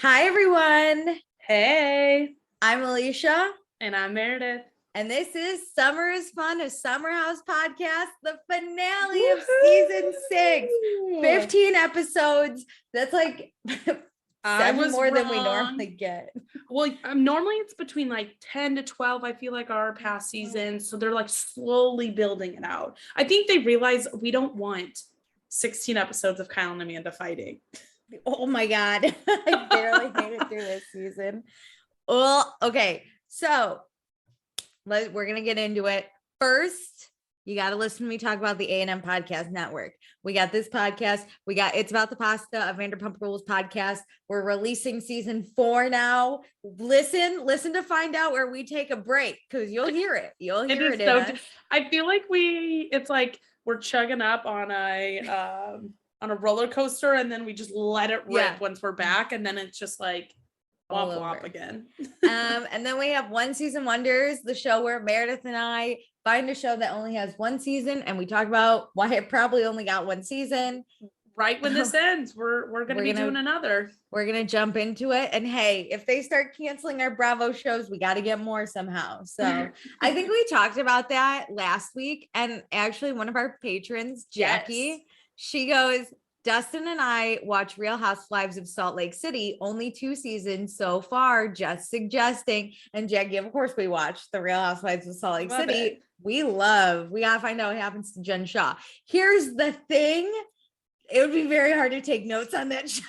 Hi, everyone. Hey, I'm Alicia. and I'm Meredith. And this is Summer is Fun, a Summer House podcast, the finale Woohoo! of season 6. 15 episodes. That's like I 7 was more than we wrong. normally get. Well, normally it's between like 10 to 12, I feel like, our past seasons. So they're like slowly building it out. I think they realize we don't want 16 episodes of Kyle and Amanda fighting. Oh my God. I barely made it through this season. Well, okay. So we're going to get into it. First, you got to listen to me talk about the A&M Podcast Network. We got this podcast. We got It's About the Pasta, a Vanderpump Rules podcast. We're releasing season 4 now. Listen to find out where we take a break, because you'll hear it. You'll hear it. I feel like it's like we're chugging up on a roller coaster, and then we just let it rip once we're back, and then it's just like womp womp again. And then we have One Season Wonders, the show where Meredith and I find a show that only has one season, and we talk about why it probably only got one season. Right when this ends, we're gonna be doing another. We're gonna jump into it, and hey, if they start canceling our Bravo shows, we got to get more somehow. So I think we talked about that last week, and actually one of our patrons, Jackie, she goes, Dustin and I watch Real Housewives of Salt Lake City, only 2 seasons so far, just suggesting. And Jackie, of course, we watched the Real Housewives of Salt Lake City. We gotta find out what happens to Jen Shaw. Here's the thing. It would be very hard to take notes on that show.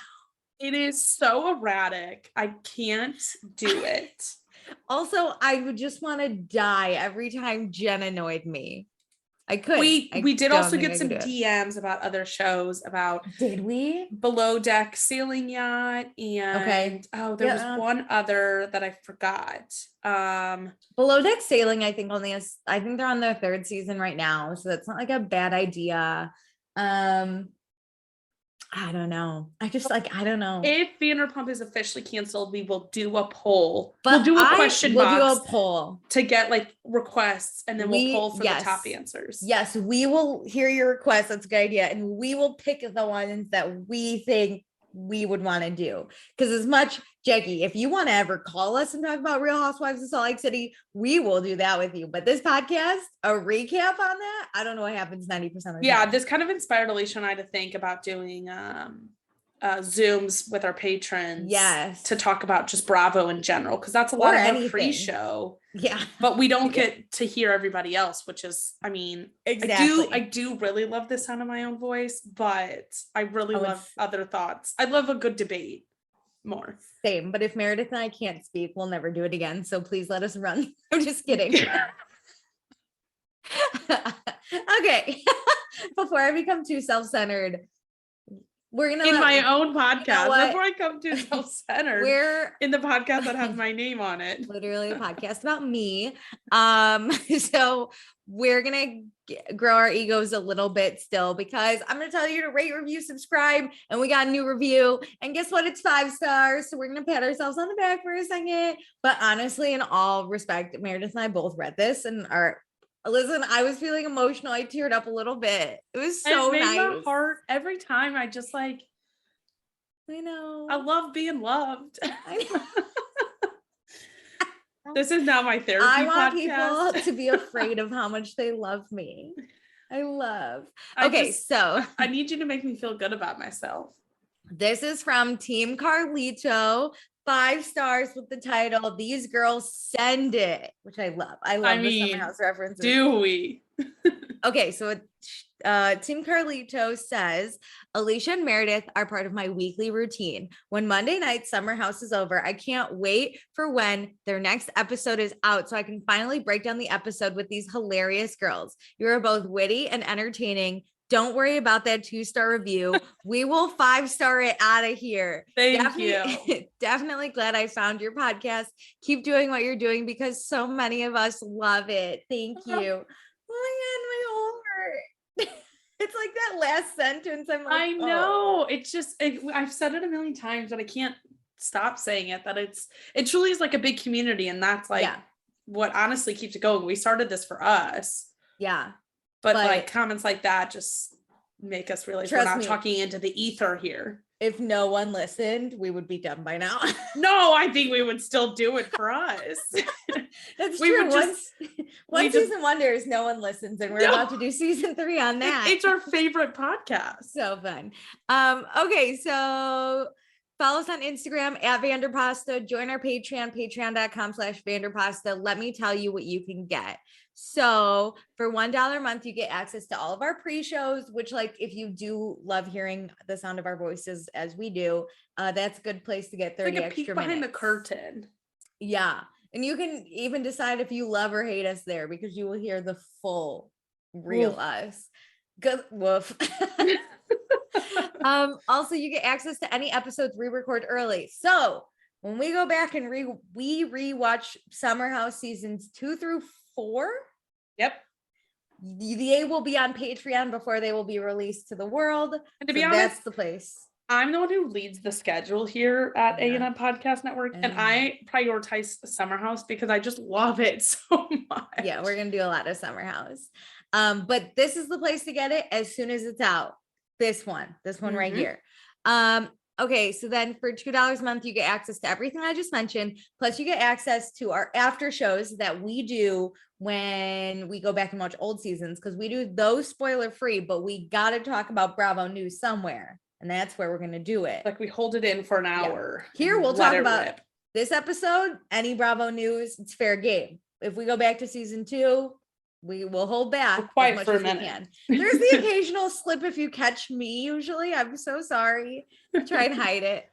It is so erratic. I can't do it. Also, I would just want to die every time Jen annoyed me. I could. We did also get some DMs about other shows about. Did we? Below Deck Sailing Yacht and there was one other that I forgot. Below Deck Sailing, I think they're on their 3rd season right now, so that's not like a bad idea. I don't know. I don't know. If Vanderpump is officially canceled, we will do a poll. We'll do a question box. We'll do a poll to get like requests, and then we'll poll for the top answers. Yes, we will hear your requests. That's a good idea. And we will pick the ones that we think we would want to do. Because as much, Jackie, if you want to ever call us and talk about Real Housewives of Salt Lake City, we will do that with you. But this podcast, a recap on that, I don't know what happens 90% of the time. Yeah, this kind of inspired Alicia and I to think about doing Zooms with our patrons. Yes. To talk about just Bravo in general, because that's a lot of our pre-show. Yeah. But we don't get to hear everybody else, which is, exactly. I do really love the sound of my own voice, but I really love other thoughts. I love a good debate more. Same. But if Meredith and I can't speak, we'll never do it again. So please let us run. I'm just kidding. Okay. Before I become too self-centered, we're gonna in my own podcast before I come too self-centered. We're in the podcast that has my name on it. Literally a podcast about me. So we're gonna grow our egos a little bit still, because I'm gonna tell you to rate, review, subscribe, and we got a new review. And guess what? It's 5 stars. So we're gonna pat ourselves on the back for a second. But honestly, in all respect, Meredith and I both read this and listen, I was feeling emotional. I teared up a little bit. It was so nice. My heart every time. I just I know. I love being loved. This is now my therapy podcast. I want people to be afraid of how much they love me. So I need you to make me feel good about myself. This is from Team Carlito. 5 stars with the title, These Girls Send It, which I love. I love the Summer House references. Do we? Okay, so Team Carlito says, Alicia and Meredith are part of my weekly routine. When Monday night Summer House is over, I can't wait for when their next episode is out so I can finally break down the episode with these hilarious girls. You are both witty and entertaining. Don't worry about that 2-star review. We will 5-star it out of here. Thank you. Definitely glad I found your podcast. Keep doing what you're doing because so many of us love it. Thank you. Oh my whole heart. It's like that last sentence. I'm like, I know. It's just, I've said it a million times, but I can't stop saying it, that it truly is like a big community. And that's what honestly keeps it going. We started this for us. Yeah. But like comments like that just make us realize Trust we're not me. talking into the ether here. If no one listened, we would be done by now. No, I think we would still do it for us. That's We true. would just- One we just- season wonders, no one listens, and we're No. about to do season 3 on that. It's our favorite podcast. So fun. Okay, so follow us on Instagram at Vanderpasta. Join our Patreon, patreon.com/Vanderpasta. Let me tell you what you can get. So for $1 a month, you get access to all of our pre-shows, which, like, if you do love hearing the sound of our voices as we do, that's a good place to get 30 Like a extra peek behind minutes. the curtain. Yeah. And you can even decide if you love or hate us there, because you will hear the full real Woof. us. Good woof. Also, you get access to any episodes we record early. So when we go back and we rewatch Summer House seasons 2 through 4, Yep. they will be on Patreon before they will be released to the world. And to be So honest, that's the place. I'm the one who leads the schedule here at Yeah. A&M Podcast Network, and Mhm. I prioritize Summer House because I just love it so much. Yeah, we're gonna do a lot of Summer House. But this is the place to get it as soon as it's out. This one right Mhm. here. Okay, so then for $2 a month, you get access to everything I just mentioned. Plus, you get access to our after shows that we do when we go back and watch old seasons, because we do those spoiler free, but we got to talk about Bravo news somewhere. And that's where we're going to do it. Like we hold it in for an hour. Here and we'll let talk it about rip. this episode, any Bravo news, it's fair game. If we go back to season 2, we will hold back We're quiet as much for a as we minute. can. There's the occasional slip if you catch me, usually. I'm so sorry. I try and hide it.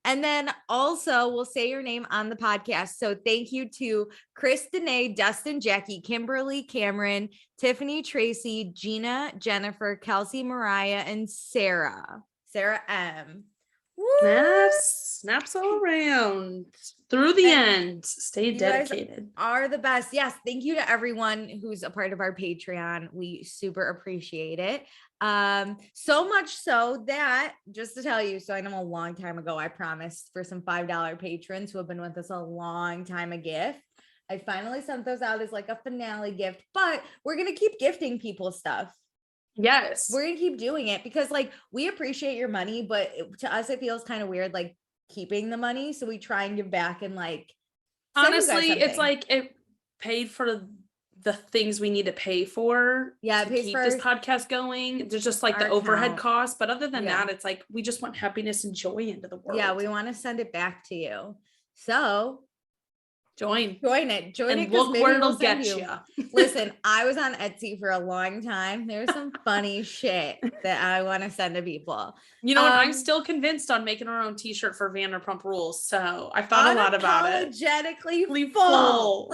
And then also we'll say your name on the podcast. So thank you to Chris, Danae, Dustin, Jackie, Kimberly, Cameron, Tiffany, Tracy, Gina, Jennifer, Kelsey, Mariah, and Sarah M. Woo! Snaps all around through the end. Stay you guys dedicated. Are the best. Yes, thank you to everyone who's a part of our Patreon. We super appreciate it. So much so that, just to tell you, so I know a long time ago I promised for some $5 patrons who have been with us a long time a gift. I finally sent those out as like a finale gift, but we're gonna keep gifting people stuff. Yes. We're gonna keep doing it because, like, we appreciate your money, but to us it feels kind of weird, like, keeping the money. So we try and give back and, like, send you guys honestly, it's something. like it paid for the things we need to pay for. Yeah, it to pays keep for this podcast going. There's just like our the overhead account. costs, but other than Yeah. that, it's like we just want happiness and joy into the world. Yeah, we want to send it back to you. So join join it and because look maybe where we'll it'll get send you. Listen, I was on Etsy for a long time. There's some funny shit that I want to send to people. You know what? I'm still convinced on making our own t-shirt for Vanderpump Rules. So I've thought a lot about it. Unapologetically full.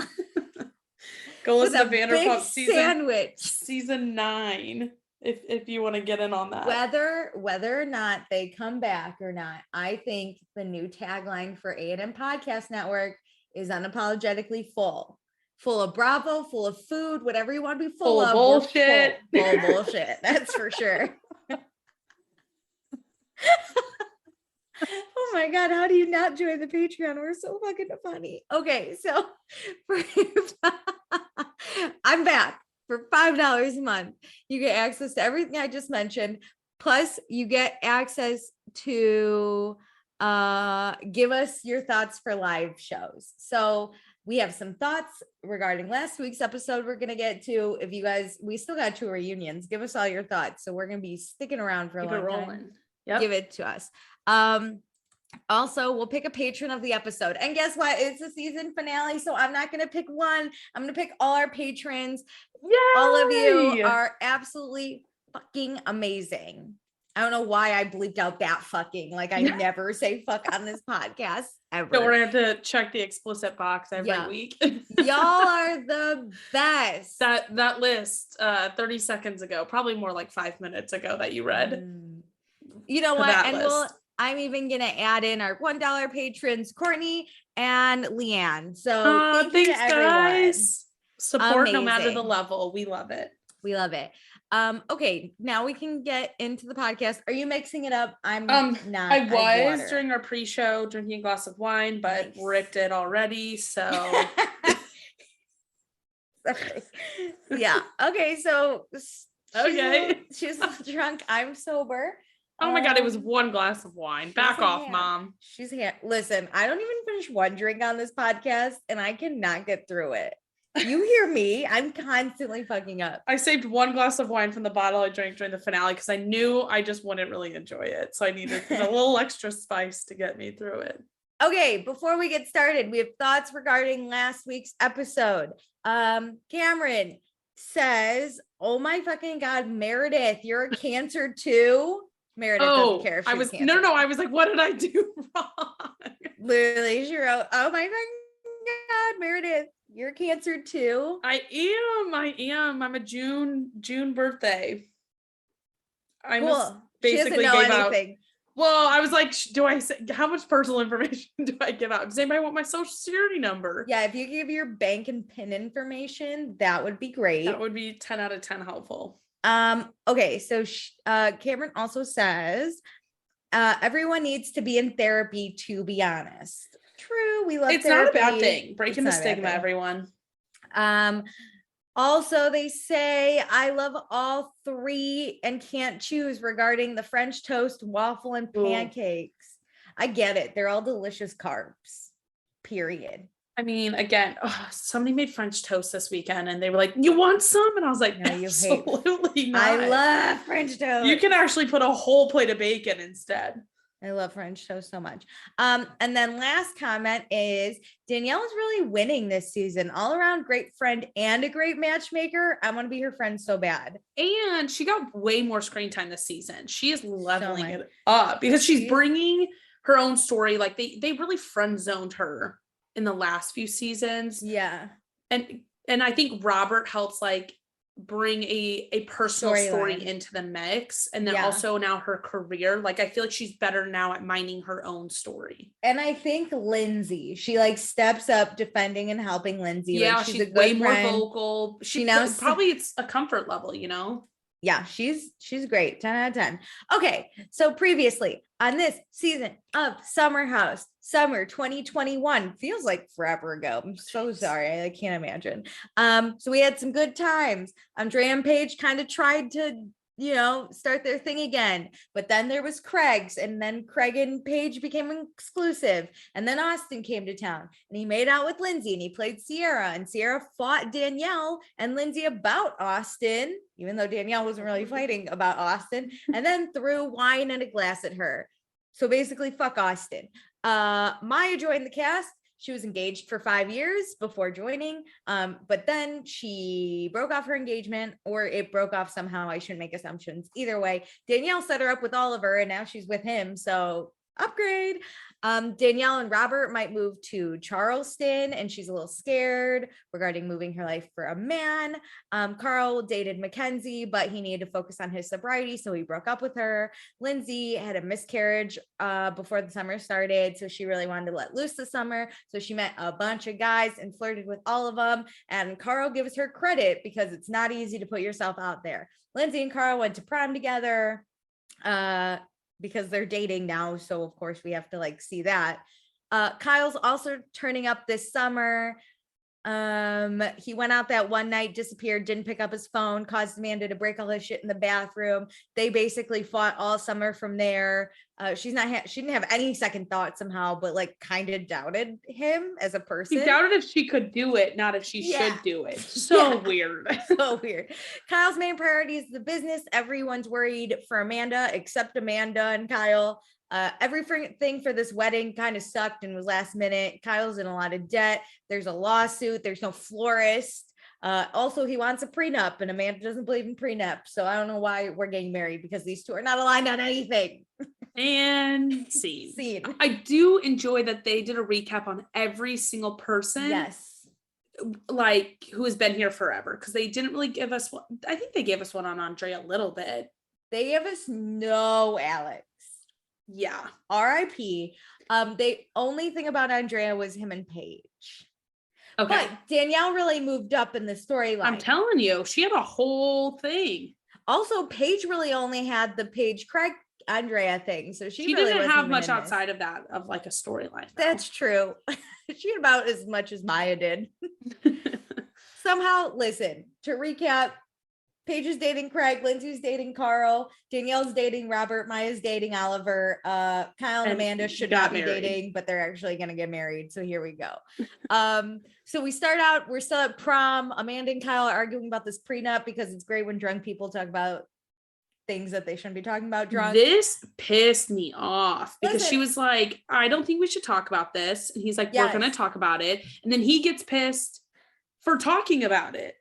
Go With listen a to Vanderpump big sandwich. season 9 if you want to get in on that. Whether or not they come back or not, I think the new tagline for A&M Podcast Network is unapologetically full of Bravo, full of food, whatever you want to be full of. Bullshit. Full of bullshit. That's for sure. Oh my God, how do you not join the Patreon? We're so fucking funny. Okay, so I'm back. For $5 a month, you get access to everything I just mentioned. Plus, you get access to give us your thoughts for live shows. So we have some thoughts regarding last week's episode we're going to get to. If you guys, we still got 2 reunions. Give us all your thoughts. So we're going to be sticking around for a long time. Yep. Give it to us. Also, we'll pick a patron of the episode. And guess what? It's a season finale, so I'm not going to pick one. I'm going to pick all our patrons. Yay! All of you are absolutely fucking amazing. I don't know why I bleeped out that fucking. Like, I never say fuck on this podcast ever. So we're going to have to check the explicit box every week. Y'all are the best. That list 30 seconds ago, probably more like 5 minutes ago that you read. You know what? And list. I'm even going to add in our $1 patrons, Courtney and Leanne. So thanks to everyone. Guys. Support no matter Amazing. the level. We love it. We love it. Okay, now we can get into the podcast. Are you mixing it up? I'm not. I was during our pre-show drinking a glass of wine, but ripped it already. So yeah. Okay, so Okay. She's a little drunk. I'm sober. Oh my God, it was one glass of wine. Back off, Mom. Listen, I don't even finish one drink on this podcast and I cannot get through it. You hear me? I'm constantly fucking up. I saved one glass of wine from the bottle I drank during the finale because I knew I just wouldn't really enjoy it. So I needed a little extra spice to get me through it. Okay, before we get started, we have thoughts regarding last week's episode. Cameron says, oh my fucking God, Meredith, you're a Cancer too. Meredith doesn't care if she's Cancer. No, I was like, what did I do wrong? Literally, she wrote, oh my fucking God, Meredith, you're Cancer too. I am. I'm a June birthday. I cool. basically she doesn't know anything. Well, I was like, do I say how much personal information do I give out? Does anybody want my social security number? Yeah, if you give your bank and PIN information, that would be great. That would be 10 out of 10 helpful. Okay, so Cameron also says everyone needs to be in therapy, to be honest. True, we love it's therapy. Not a bad thing. Breaking the stigma, everyone. Also, they say I love all three and can't choose regarding the French toast, waffle, and pancakes. I get it. They're all delicious carbs. Period. I mean, again, somebody made French toast this weekend and they were like, you want some? And I was like, no, absolutely not. I love French toast. You can actually put a whole plate of bacon instead. I love French toast so much. And then last comment is Danielle is really winning this season. All around great friend and a great matchmaker. I want to be her friend so bad. And she got way more screen time this season. She is leveling it up because she's bringing her own story. Like they really friend zoned her in the last few seasons. Yeah. And I think Robert helps like bring a personal story into the mix, and then also now her career, like I feel like she's better now at mining her own story. And I think Lindsay, she like steps up defending and helping Lindsay. Yeah, like, she's a good way friend. more vocal. She now probably it's a comfort level, you know. Yeah, she's great. 10 out of 10. Okay, so previously on this season of Summer House, summer 2021, feels like forever ago. I'm so sorry. I can't imagine. So we had some good times. Andrea and Paige kind of tried to, start their thing again, but then there was Craig's, and then Craig and Paige became exclusive, and then Austin came to town and he made out with Lindsay and he played Sierra, and Sierra fought Danielle and Lindsay about Austin, even though Danielle wasn't really fighting about Austin, and then threw wine and a glass at her. So basically fuck Austin. Maya joined the cast. She was engaged for 5 years before joining, but then she broke off her engagement, or it broke off somehow. I shouldn't make assumptions. Either way, Danielle set her up with Oliver, and now she's with him. So upgrade. Danielle and Robert might move to Charleston, and she's a little scared regarding moving her life for a man. Carl dated Mackenzie, but he needed to focus on his sobriety, so he broke up with her. Lindsay had a miscarriage before the summer started, so she really wanted to let loose this summer. So she met a bunch of guys and flirted with all of them. And Carl gives her credit because it's not easy to put yourself out there. Lindsay and Carl went to prom together. Because they're dating now. So of course we have to see that. Kyle's also turning up this summer. He went out that one night, disappeared, didn't pick up his phone, caused Amanda to break all his shit in the bathroom. They basically fought all summer from there. She didn't have any second thought somehow, but kind of doubted him as a person. She doubted if she could do it, not if she should do it. So weird. So weird. Kyle's main priority is the business. Everyone's worried for Amanda, except Amanda and Kyle. Everything for this wedding kind of sucked and was last minute. Kyle's in a lot of debt. There's a lawsuit. There's no florist. Also, he wants a prenup, and Amanda doesn't believe in prenup. So I don't know why we're getting married, because these two are not aligned on anything. And scene. I do enjoy that they did a recap on every single person. Yes. Who has been here forever, because they didn't really give us one. I think they gave us one on Andrea a little bit. They gave us no Alex. Yeah. R.I.P. The only thing about Andrea was him and Paige. Okay. But Danielle really moved up in the storyline. I'm telling you, she had a whole thing. Also, Paige really only had the Paige Craig Andrea thing. So she really didn't have much outside of that, of a storyline. That's true. She had about as much as Maya did. Somehow, listen, to recap, Paige is dating Craig, Lindsay's dating Carl, Danielle's dating Robert, Maya's dating Oliver, Kyle and Amanda should not be dating, but they're actually gonna get married. So here we go. So we're still at prom. Amanda and Kyle are arguing about this prenup because it's great when drunk people talk about things that they shouldn't be talking about drunk. This pissed me off because she was like, I don't think we should talk about this. And he's like, we're gonna talk about it. And then he gets pissed for talking about it.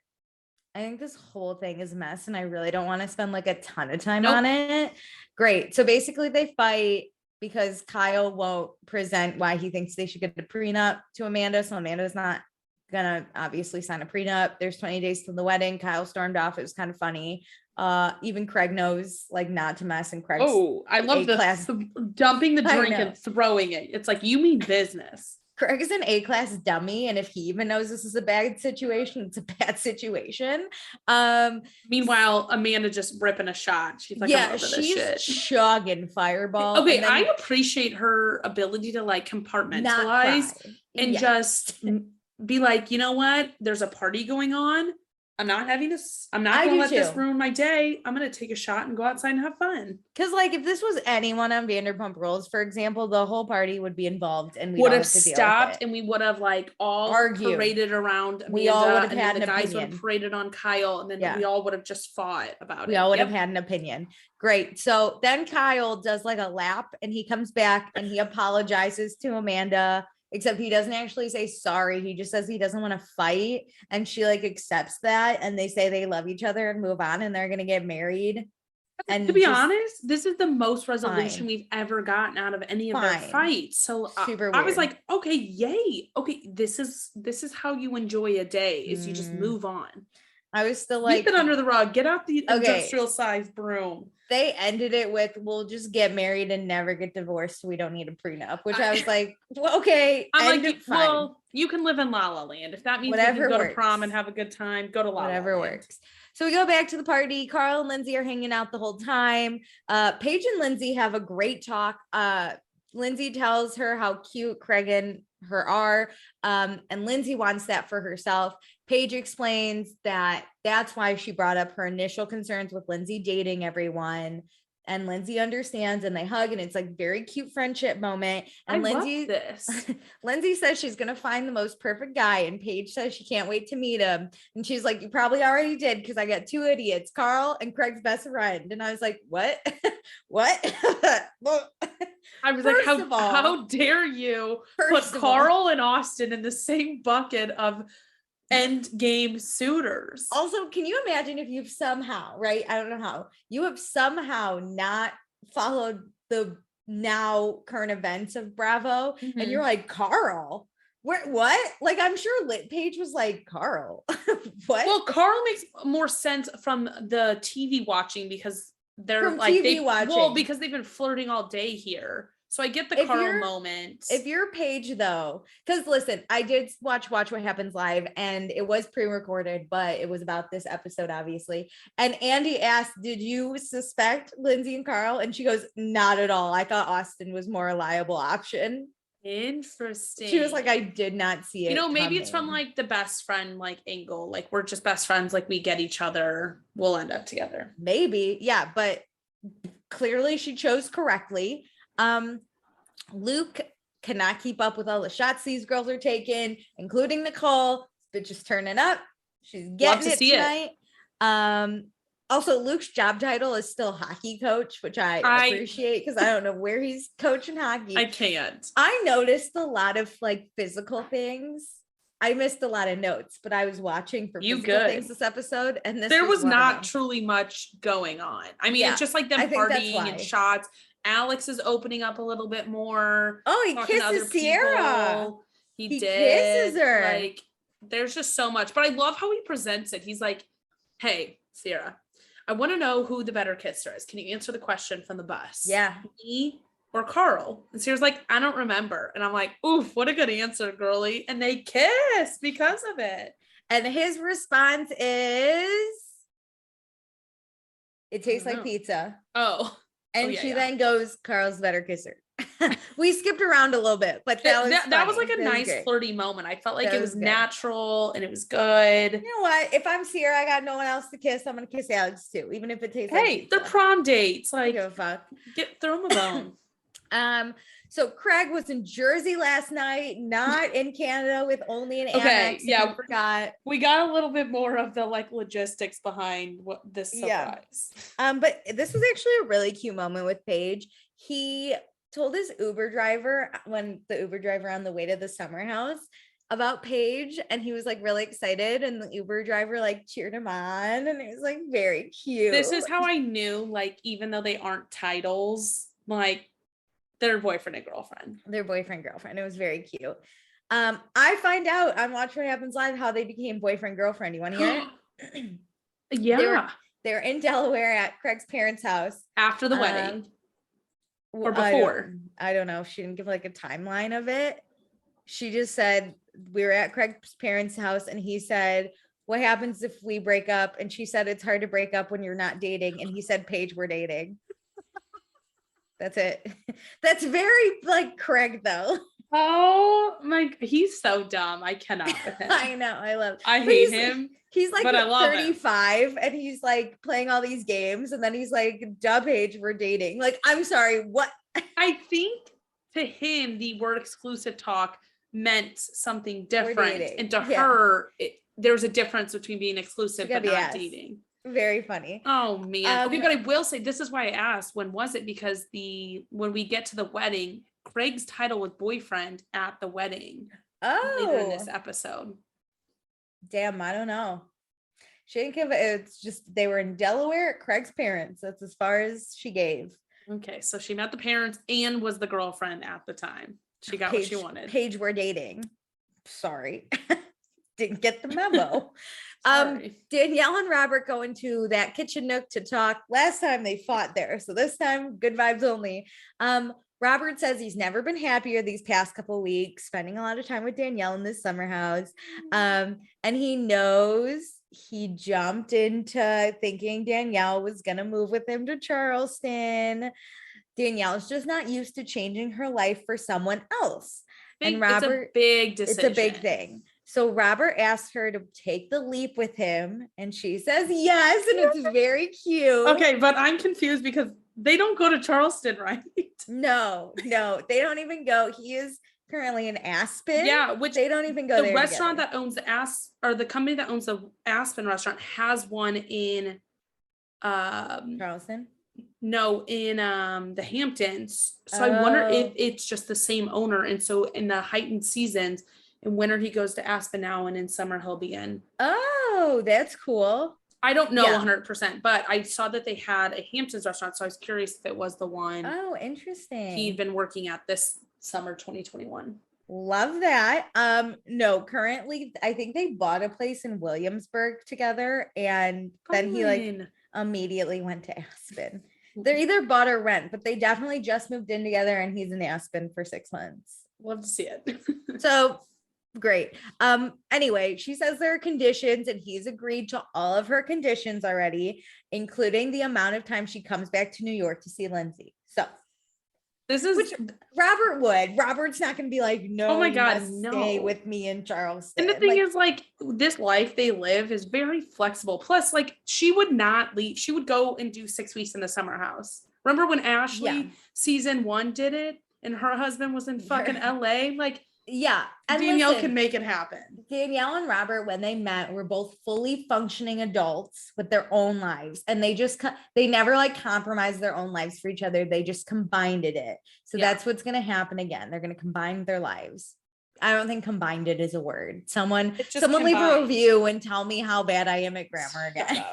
I think this whole thing is a mess and I really don't want to spend like a ton of time on it. Great. So basically they fight because Kyle won't present why he thinks they should get a prenup to Amanda. So Amanda's not gonna obviously sign a prenup. There's 20 days till the wedding. Kyle stormed off. It was kind of funny. Even Craig knows like not to mess, and Craig's I love dumping the drink and throwing it. It's like, you mean business. Craig is an A-class dummy, and if he even knows this is a bad situation, it's a bad situation. Meanwhile, Amanda just ripping a shot. She's like, I'm over this shit. She's chugging Fireball. Okay, I appreciate her ability to like compartmentalize and just be like, you know what? There's a party going on. I'm not going to let this ruin my day. I'm going to take a shot and go outside and have fun. Because like if this was anyone on Vanderpump Rules, for example, the whole party would be involved and we would have stopped and we would have like all argued, paraded around Amanda, we all would have had an guys opinion. Would have paraded on Kyle, and then we all would have just fought about it. We all would have had an opinion. Great. So then Kyle does like a lap and he comes back and he apologizes to Amanda. Except he doesn't actually say sorry. He just says he doesn't want to fight. And she like accepts that. And they say they love each other and move on and they're going to get married. And to be honest, this is the most resolution we've ever gotten out of any of their fights. So I was like, okay, yay. Okay, this is how you enjoy a day is you just move on. I was still like, keep it under the rug. Get out the industrial size broom. They ended it with, we'll just get married and never get divorced. So we don't need a prenup, which I was like, well, okay. I'm like, well, you can live in La La Land. If that means you can go to prom and have a good time, go to La La Land. Whatever works. So we go back to the party. Carl and Lindsay are hanging out the whole time. Paige and Lindsay have a great talk. Lindsay tells her how cute Craig and her are. And Lindsay wants that for herself. Paige explains that that's why she brought up her initial concerns with Lindsay dating everyone. And Lindsay understands and they hug and it's like very cute friendship moment. And Lindsay says she's going to find the most perfect guy. And Paige says she can't wait to meet him. And she's like, you probably already did because I got two idiots, Carl and Craig's best friend. And I was like, what? What? I was like, how dare you put Carl and Austin in the same bucket of end game suitors? Also, can you imagine if you've somehow, right? I don't know how, you have somehow not followed the now current events of Bravo and you're like, Carl, what? Like, I'm sure Paige was like, Carl, what? Well, Carl makes more sense from the TV watching because they're because they've been flirting all day here. So I get the Carl moment. If you're Paige though, because listen, I did watch What Happens Live and it was pre-recorded, but it was about this episode, obviously. And Andy asked, did you suspect Lindsay and Carl? And she goes, not at all. I thought Austin was more reliable option. Interesting. She was like, I did not see it. Maybe it's from like the best friend like angle. Like we're just best friends. Like we get each other. We'll end up together. Maybe. Yeah. But clearly she chose correctly. Luke cannot keep up with all the shots these girls are taking, including Nicole. Bitch is turning up. She's getting it tonight. Also, Luke's job title is still hockey coach, which I appreciate because I don't know where he's coaching hockey. I can't. I noticed a lot of like physical things. I missed a lot of notes, but I was watching for physical things this episode, and there was not truly much going on. I mean, it's just like them partying and shots. Alex is opening up a little bit more. Oh, he kisses Sierra. He did. Kisses her. Like, there's just so much. But I love how he presents it. He's like, hey, Sierra, I want to know who the better kisser is. Can you answer the question from the bus? Yeah. Me or Carl? And Sierra's like, I don't remember. And I'm like, oof, what a good answer, girly. And they kiss because of it. And his response is, it tastes like pizza. Oh. And she then goes, Carl's better kisser. We skipped around a little bit, but that was like a nice great. flirty moment. I felt like That it was was good. natural and it was good. You know what? If I'm Sierra, I got no one else to kiss. I'm gonna kiss Alex too, even if it tastes like Hey, pizza. they're prom dates. I Like, don't give a fuck. throw them a bone. So Craig was in Jersey last night, not in Canada with only an Amex. Okay, yeah, I forgot. We got a little bit more of the like logistics behind what this surprise. But this was actually a really cute moment with Paige. He told his Uber driver when the Uber driver on the way to the summer house about Paige, and he was like really excited, and the Uber driver like cheered him on, and it was like very cute. This is how I knew, like, even though they aren't titles, like their boyfriend and girlfriend. Their boyfriend girlfriend. It was very cute. I find out on Watch What Happens Live how they became boyfriend girlfriend. You want to hear it? Yeah. They were in Delaware at Craig's parents' house After the wedding. Or before. I don't know. She didn't give like a timeline of it. She just said we were at Craig's parents' house and he said, what happens if we break up? And she said, it's hard to break up when you're not dating. And he said, Paige, we're dating. That's it. That's very like Craig though. Oh my, he's so dumb. I cannot with him. I know. I hate him. He's like but I love 35 and he's like playing all these games and then he's like, duh, Paige, we're dating. Like, I'm sorry, what? I think to him, the word exclusive talk meant something different. And to her, there's a difference between being exclusive but not dating. Very funny. Oh man. Okay, but I will say this is why I asked when was it, because when we get to the wedding, Craig's title was boyfriend at the wedding. Later in this episode. Damn, I don't know. She didn't give it. It's just they were in Delaware at Craig's parents. That's as far as she gave. Okay, so she met the parents and was the girlfriend at the time. She got what she wanted. Paige, we're dating. Sorry. Didn't get the memo. Danielle and Robert go into that kitchen nook to talk. Last time they fought there, so this time good vibes only. Robert says he's never been happier these past couple of weeks, spending a lot of time with Danielle in this summer house. And he knows he jumped into thinking Danielle was gonna move with him to Charleston. Danielle's just not used to changing her life for someone else. And Robert, it's a big decision. It's a big thing. So Robert asked her to take the leap with him, and she says yes, and it's very cute. Okay, but I'm confused because they don't go to Charleston, right? No, they don't even go. He is currently in Aspen. Yeah, which they don't even go there. The restaurant that owns the company that owns the Aspen restaurant has one in Charleston. No, in the Hamptons. So I wonder if it's just the same owner. And so in the heightened seasons, in winter he goes to Aspen now, and in summer he'll be in. Oh, that's cool. I don't know 100%, but I saw that they had a Hamptons restaurant, so I was curious if it was the one. Oh, interesting. He'd been working at this summer 2021. Love that. No, currently I think they bought a place in Williamsburg together, and then he like immediately went to Aspen. They're either bought or rent, but they definitely just moved in together, and he's in Aspen for 6 months. Love to see it. So great. Anyway, she says there are conditions, and he's agreed to all of her conditions already, including the amount of time she comes back to New York to see Lindsay. So this is which Robert would. Robert's not going to be like, no, oh my God, stay with me in Charleston. And the thing is, like, this life they live is very flexible. Plus, like, she would not leave. She would go and do 6 weeks in the summer house. Remember when Ashley season 1 did it and her husband was in fucking LA? Like, yeah, and Danielle can make it happen. Danielle and Robert, when they met, were both fully functioning adults with their own lives, and they never like compromised their own lives for each other. They just combined it. So that's what's going to happen again. They're going to combine their lives. I don't think combined it is a word. Someone leave a review and tell me how bad I am at grammar again.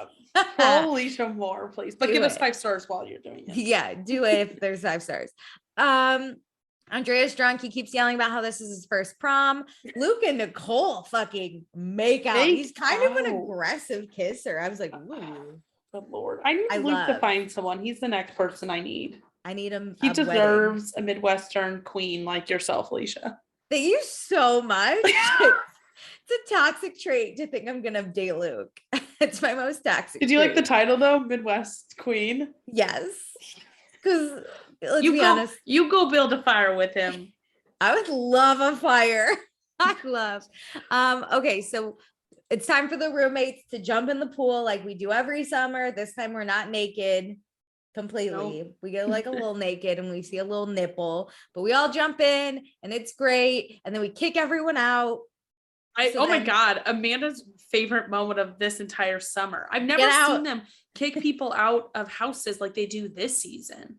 Call Alicia more, please. But give us 5 stars while you're doing it. Yeah, do it if there's 5 stars. Andrea's drunk. He keeps yelling about how this is his first prom. Luke and Nicole fucking make out. He's kind of an aggressive kisser. I was like, ooh. Good Lord. I need Luke to find someone. He's the next person I need. I need him. He deserves a Midwestern queen like yourself, Alicia. Thank you so much. It's a toxic trait to think I'm gonna date Luke. It's my most toxic Did you like the title though? Midwest Queen? Yes. Because Let's You be go, honest. you go build a fire with him. I would love a fire. I love. Okay, so it's time for the roommates to jump in the pool like we do every summer. This time we're not naked completely. Nope. We get like a little naked and we see a little nipple, but we all jump in and it's great. And then we kick everyone out. Oh my God, Amanda's favorite moment of this entire summer. I've never seen them kick people out of houses like they do this season.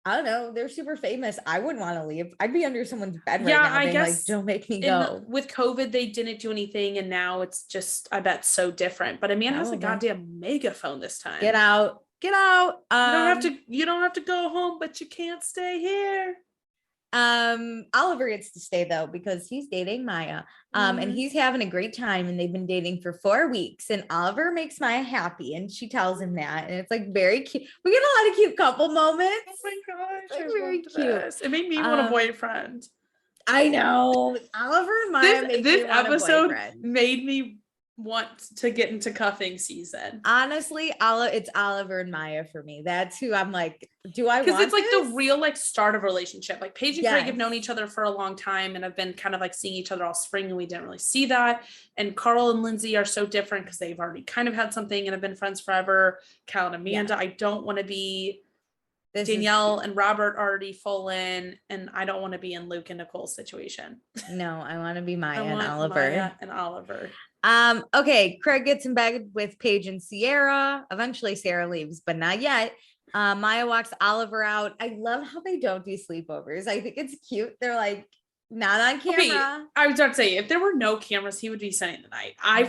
I don't know. They're super famous. I wouldn't want to leave. I'd be under someone's bed right Yeah, now I being guess like, don't make me go. With COVID, they didn't do anything, and now it's just, I bet, so different. But Amanda has a goddamn megaphone this time. Get out. Get out. You don't have to go home, but you can't stay here. Oliver gets to stay though because he's dating Maya. And he's having a great time, and they've been dating for 4 weeks, and Oliver makes Maya happy, and she tells him that, and it's like very cute. We get a lot of cute couple moments. Oh my gosh, like very cute. This. It made me want a boyfriend. I know. Oliver and Maya this episode made me want to get into cuffing season. Honestly, it's Oliver and Maya for me. That's who I'm like, do I want? Because it's like the real like start of a relationship. Like Paige and Craig have known each other for a long time and have been kind of like seeing each other all spring, and we didn't really see that. And Carl and Lindsay are so different because they've already kind of had something and have been friends forever. Cal and Amanda, I don't want to be Danielle and Robert already full in, and I don't want to be in Luke and Nicole's situation. No, I want to be Maya and Oliver. Okay, Craig gets in bed with Paige and Sierra. Eventually Sarah leaves, but not yet. Maya walks Oliver out. I love how they don't do sleepovers. I think it's cute. They're like not on camera. Okay, I was about to say, if there were no cameras, he would be spending the night. I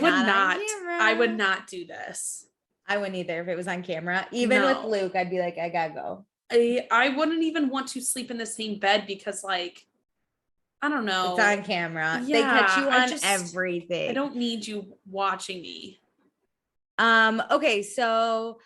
would not do this. I wouldn't either if it was on camera. Even with Luke, I'd be like, I gotta go. I wouldn't even want to sleep in the same bed because like, I don't know. It's on camera. Yeah, they catch you on everything. I don't need you watching me. Okay, so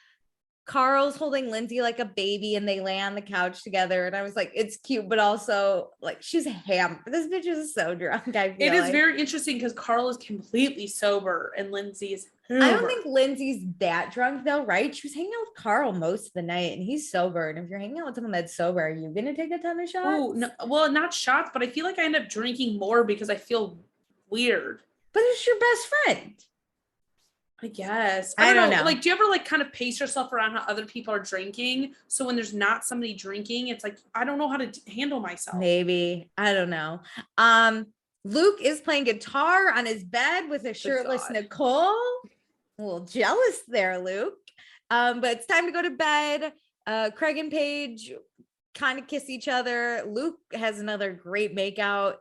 Carl's holding Lindsay like a baby and they lay on the couch together. And I was like, it's cute, but also like she's hammered. This bitch is so drunk. It is very interesting because Carl is completely sober and Lindsay is hammered. I don't think Lindsay's that drunk though, right? She was hanging out with Carl most of the night and he's sober. And if you're hanging out with someone that's sober, are you gonna take a ton of shots? Oh no, well, not shots, but I feel like I end up drinking more because I feel weird. But it's your best friend. I guess. I don't know. Like, do you ever like kind of pace yourself around how other people are drinking? So when there's not somebody drinking, it's like, I don't know how to handle myself. Maybe. I don't know. Luke is playing guitar on his bed with a shirtless Nicole. A little jealous there, Luke. But it's time to go to bed. Craig and Paige kind of kiss each other. Luke has another great makeout.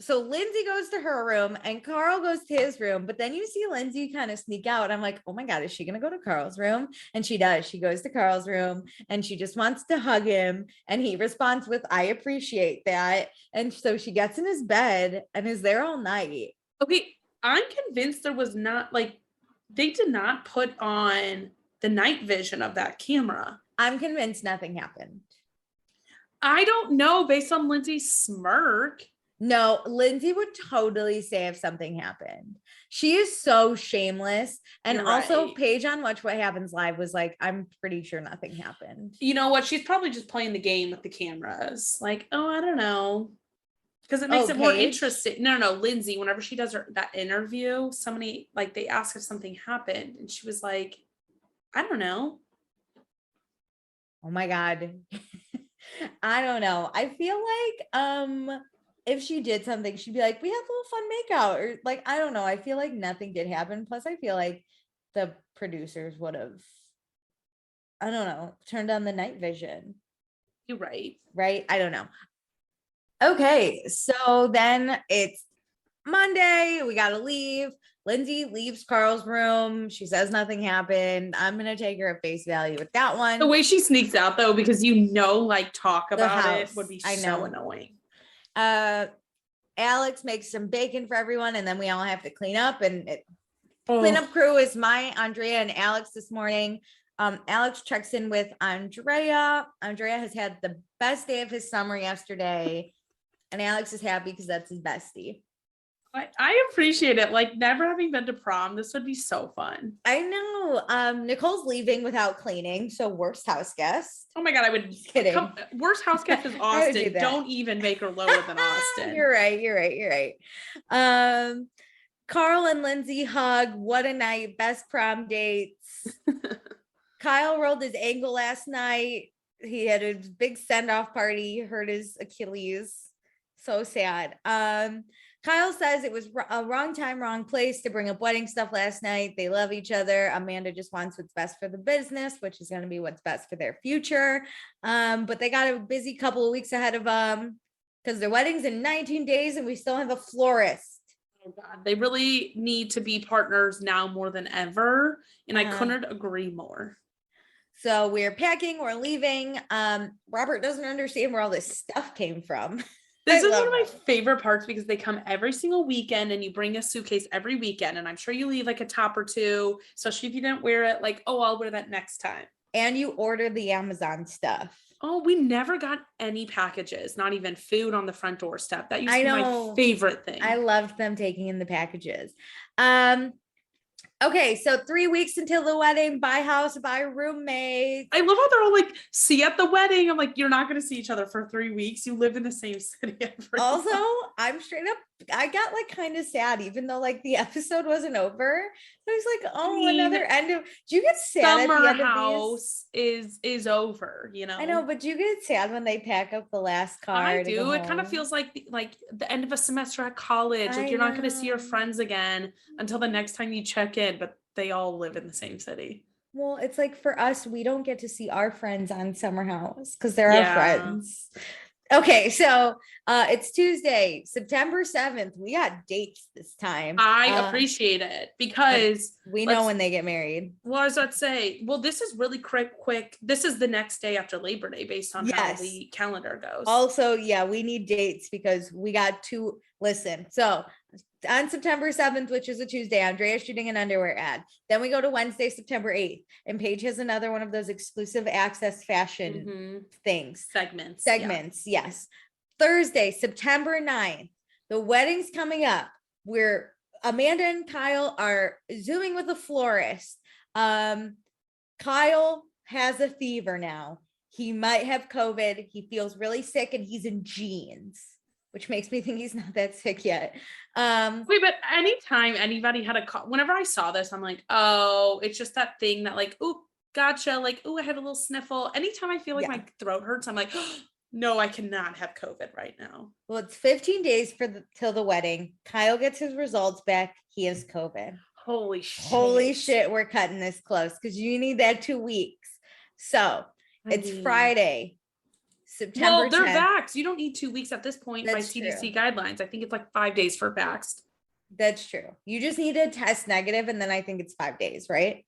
So Lindsay goes to her room and Carl goes to his room, but then you see Lindsay kind of sneak out. I'm like, oh my God, is she going to go to Carl's room? And she does. She goes to Carl's room and she just wants to hug him. And he responds with, I appreciate that. And so she gets in his bed and is there all night. Okay. I'm convinced there was not like, they did not put on the night vision of that camera. I'm convinced nothing happened. I don't know based on Lindsay's smirk. No, Lindsay would totally say if something happened. She is so shameless. And also Paige on Watch What Happens Live was like, I'm pretty sure nothing happened. You know what? She's probably just playing the game with the cameras. Like, oh, I don't know. Because it makes it more interesting. No, Lindsay, whenever she does that interview, somebody, like, they ask if something happened. And she was like, I don't know. Oh my God. I don't know. I feel like, if she did something, she'd be like, we have a little fun makeout, or like, I don't know. I feel like nothing did happen. Plus, I feel like the producers would have, I don't know, turned on the night vision. You're right. Right? I don't know. Okay, so then it's Monday. We got to leave. Lindsay leaves Carl's room. She says nothing happened. I'm going to take her at face value with that one. The way she sneaks out, though, because like talk about it would be so annoying. Alex makes some bacon for everyone and then we all have to clean up, and cleanup crew is Andrea and Alex this morning. Alex checks in with Andrea. Andrea has had the best day of his summer yesterday and Alex is happy because that's his bestie. I appreciate it. Like never having been to prom, this would be so fun. I know. Nicole's leaving without cleaning, so worst house guest. Oh my God, I would Kidding. Worst house guest is I would do Austin. that. Don't even make her lower than Austin. You're right. Carl and Lindsay hug. What a night. Best prom dates. Kyle rolled his ankle last night. He had a big send-off party, hurt his Achilles. So sad. Kyle says it was a wrong time, wrong place to bring up wedding stuff last night. They love each other. Amanda just wants what's best for the business, which is going to be what's best for their future. But they got a busy couple of weeks ahead of them because their wedding's in 19 days and we still have a florist. Oh God, they really need to be partners now more than ever. And I couldn't agree more. So we're packing, we're leaving. Robert doesn't understand where all this stuff came from. This is one of my favorite parts because they come every single weekend and you bring a suitcase every weekend. And I'm sure you leave like a top or two, especially if you didn't wear it, like, oh, I'll wear that next time. And you order the Amazon stuff. Oh, we never got any packages, not even food on the front doorstep. That used to be my favorite thing. I loved them taking in the packages. Okay, so 3 weeks until the wedding, buy house, buy roommates. I love how they're all like, see you at the wedding. I'm like, you're not going to see each other for 3 weeks. You live in the same city. Also, I'm straight up, I got like kind of sad, even though like the episode wasn't over. I was like, oh, another end of, do you get sad Summer at the end house of these? is over, you know? I know, but do you get sad when they pack up the last car? I do. It kind of feels like the end of a semester at college. Like you're not going to see your friends again until the next time you check in, but they all live in the same city. Well, it's like for us, we don't get to see our friends on Summer House because they're our friends. Okay, so it's Tuesday, September 7th. We got dates this time. I appreciate it because we know when they get married. Well, I was about to say, well, this is really quick. This is the next day after Labor Day based on how the calendar goes. Also, yeah, we need dates because we got to listen. So on September 7th, which is a Tuesday, Andrea's shooting an underwear ad. Then we go to Wednesday, September 8th, and Paige has another one of those exclusive access fashion things. Segments, yes. Thursday, September 9th, the wedding's coming up. Where Amanda and Kyle are Zooming with a florist. Kyle has a fever now. He might have COVID. He feels really sick and he's in jeans, which makes me think he's not that sick yet. Wait, but anytime anybody had whenever I saw this, I'm like, oh, it's just that thing that like, oh, gotcha. Like, oh, I had a little sniffle. Anytime I feel like my throat hurts, I'm like, oh, no, I cannot have COVID right now. Well, it's 15 days till the wedding. Kyle gets his results back. He has COVID. Holy shit. Holy shit. We're cutting this close because you need that 2 weeks. So it's Friday. September 10th. Well, they're vaxxed. You don't need 2 weeks at this point by CDC guidelines. I think it's like 5 days for vaxxed. That's true. You just need to test negative, and then I think it's 5 days, right?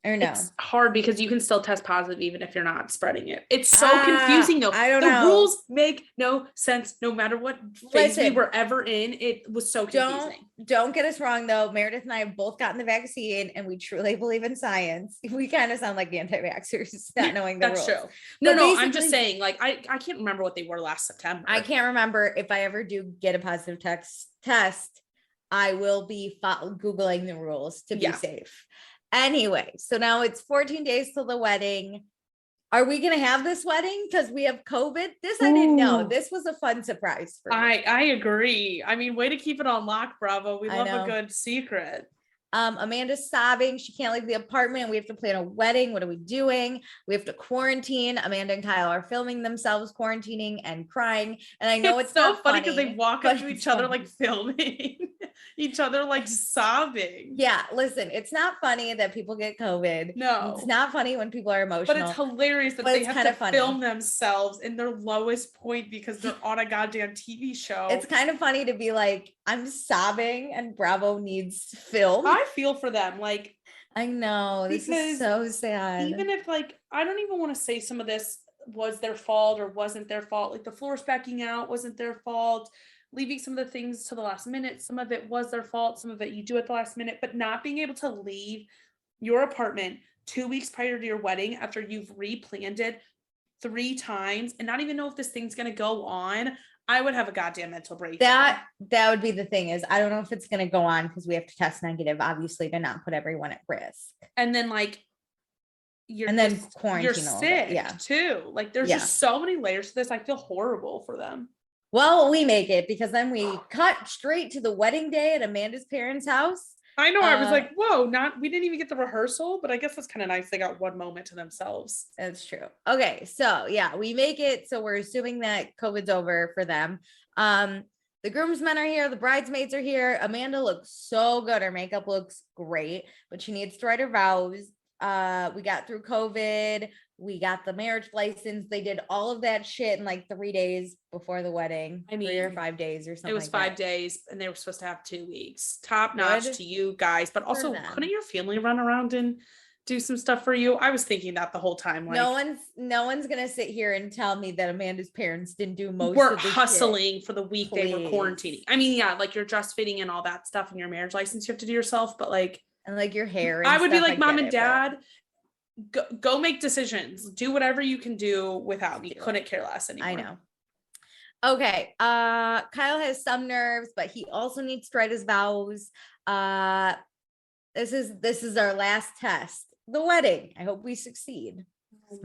Or no? It's hard because you can still test positive even if you're not spreading it. It's so confusing though. I don't know. The rules make no sense no matter what phase we were ever in. It was so confusing. Don't get us wrong though. Meredith and I have both gotten the vaccine and we truly believe in science. We kind of sound like anti-vaxxers not knowing the rules. That's true. No, I'm just saying like I can't remember what they were last September. I can't remember. If I ever do get a positive test, I will be Googling the rules to be safe. Anyway, so now it's 14 days till the wedding. Are we going to have this wedding? Because we have COVID. This I didn't know. This was a fun surprise for me. I agree. I mean, way to keep it on lock, Bravo. We love a good secret. Amanda's sobbing. She can't leave the apartment. We have to plan a wedding. What are we doing? We have to quarantine. Amanda and Kyle are filming themselves quarantining and crying. And I know it's so funny because they walk up to each other like filming each other like sobbing. Yeah, listen, it's not funny that people get COVID. No, it's not funny when people are emotional. But it's hilarious that they have to film themselves in their lowest point because they're on a goddamn TV show. It's kind of funny to be like, I'm sobbing and Bravo needs film. I feel for them. Like, I know this is so sad. Even if like, I don't even want to say some of this was their fault or wasn't their fault. Like the floors backing out wasn't their fault. Leaving some of the things to the last minute. Some of it was their fault. Some of it you do at the last minute, but not being able to leave your apartment 2 weeks prior to your wedding after you've replanned it 3 times and not even know if this thing's going to go on. I would have a goddamn mental breakdown. That would be the thing is I don't know if it's going to go on because we have to test negative, obviously, to not put everyone at risk. And then like, you're sick too. Like there's just so many layers to this. I feel horrible for them. Well, we make it because then we cut straight to the wedding day at Amanda's parents' house. I know. I was like, whoa, we didn't even get the rehearsal, but I guess that's kind of nice. They got one moment to themselves. That's true. Okay. So yeah, we make it. So we're assuming that COVID's over for them. The groomsmen are here. The bridesmaids are here. Amanda looks so good. Her makeup looks great, but she needs to write her vows. We got through COVID. We got the marriage license. They did all of that shit in like 3 days before the wedding. I mean, 3 or 5 days or something. It was 5 days and they were supposed to have 2 weeks. Top notch to you guys. But also, couldn't your family run around and do some stuff for you? I was thinking that the whole time. Like, no one's gonna sit here and tell me that Amanda's parents didn't do most we're of the hustling shit. For the week they were quarantining. I mean, yeah, like your dress fitting and all that stuff and your marriage license you have to do yourself, but like, and like your hair. I would be like, Mom and Dad, go make decisions. Do whatever you can do without me. Couldn't care less anymore. I know. Okay. Kyle has some nerves, but he also needs to write his vows. This is our last test. The wedding. I hope we succeed.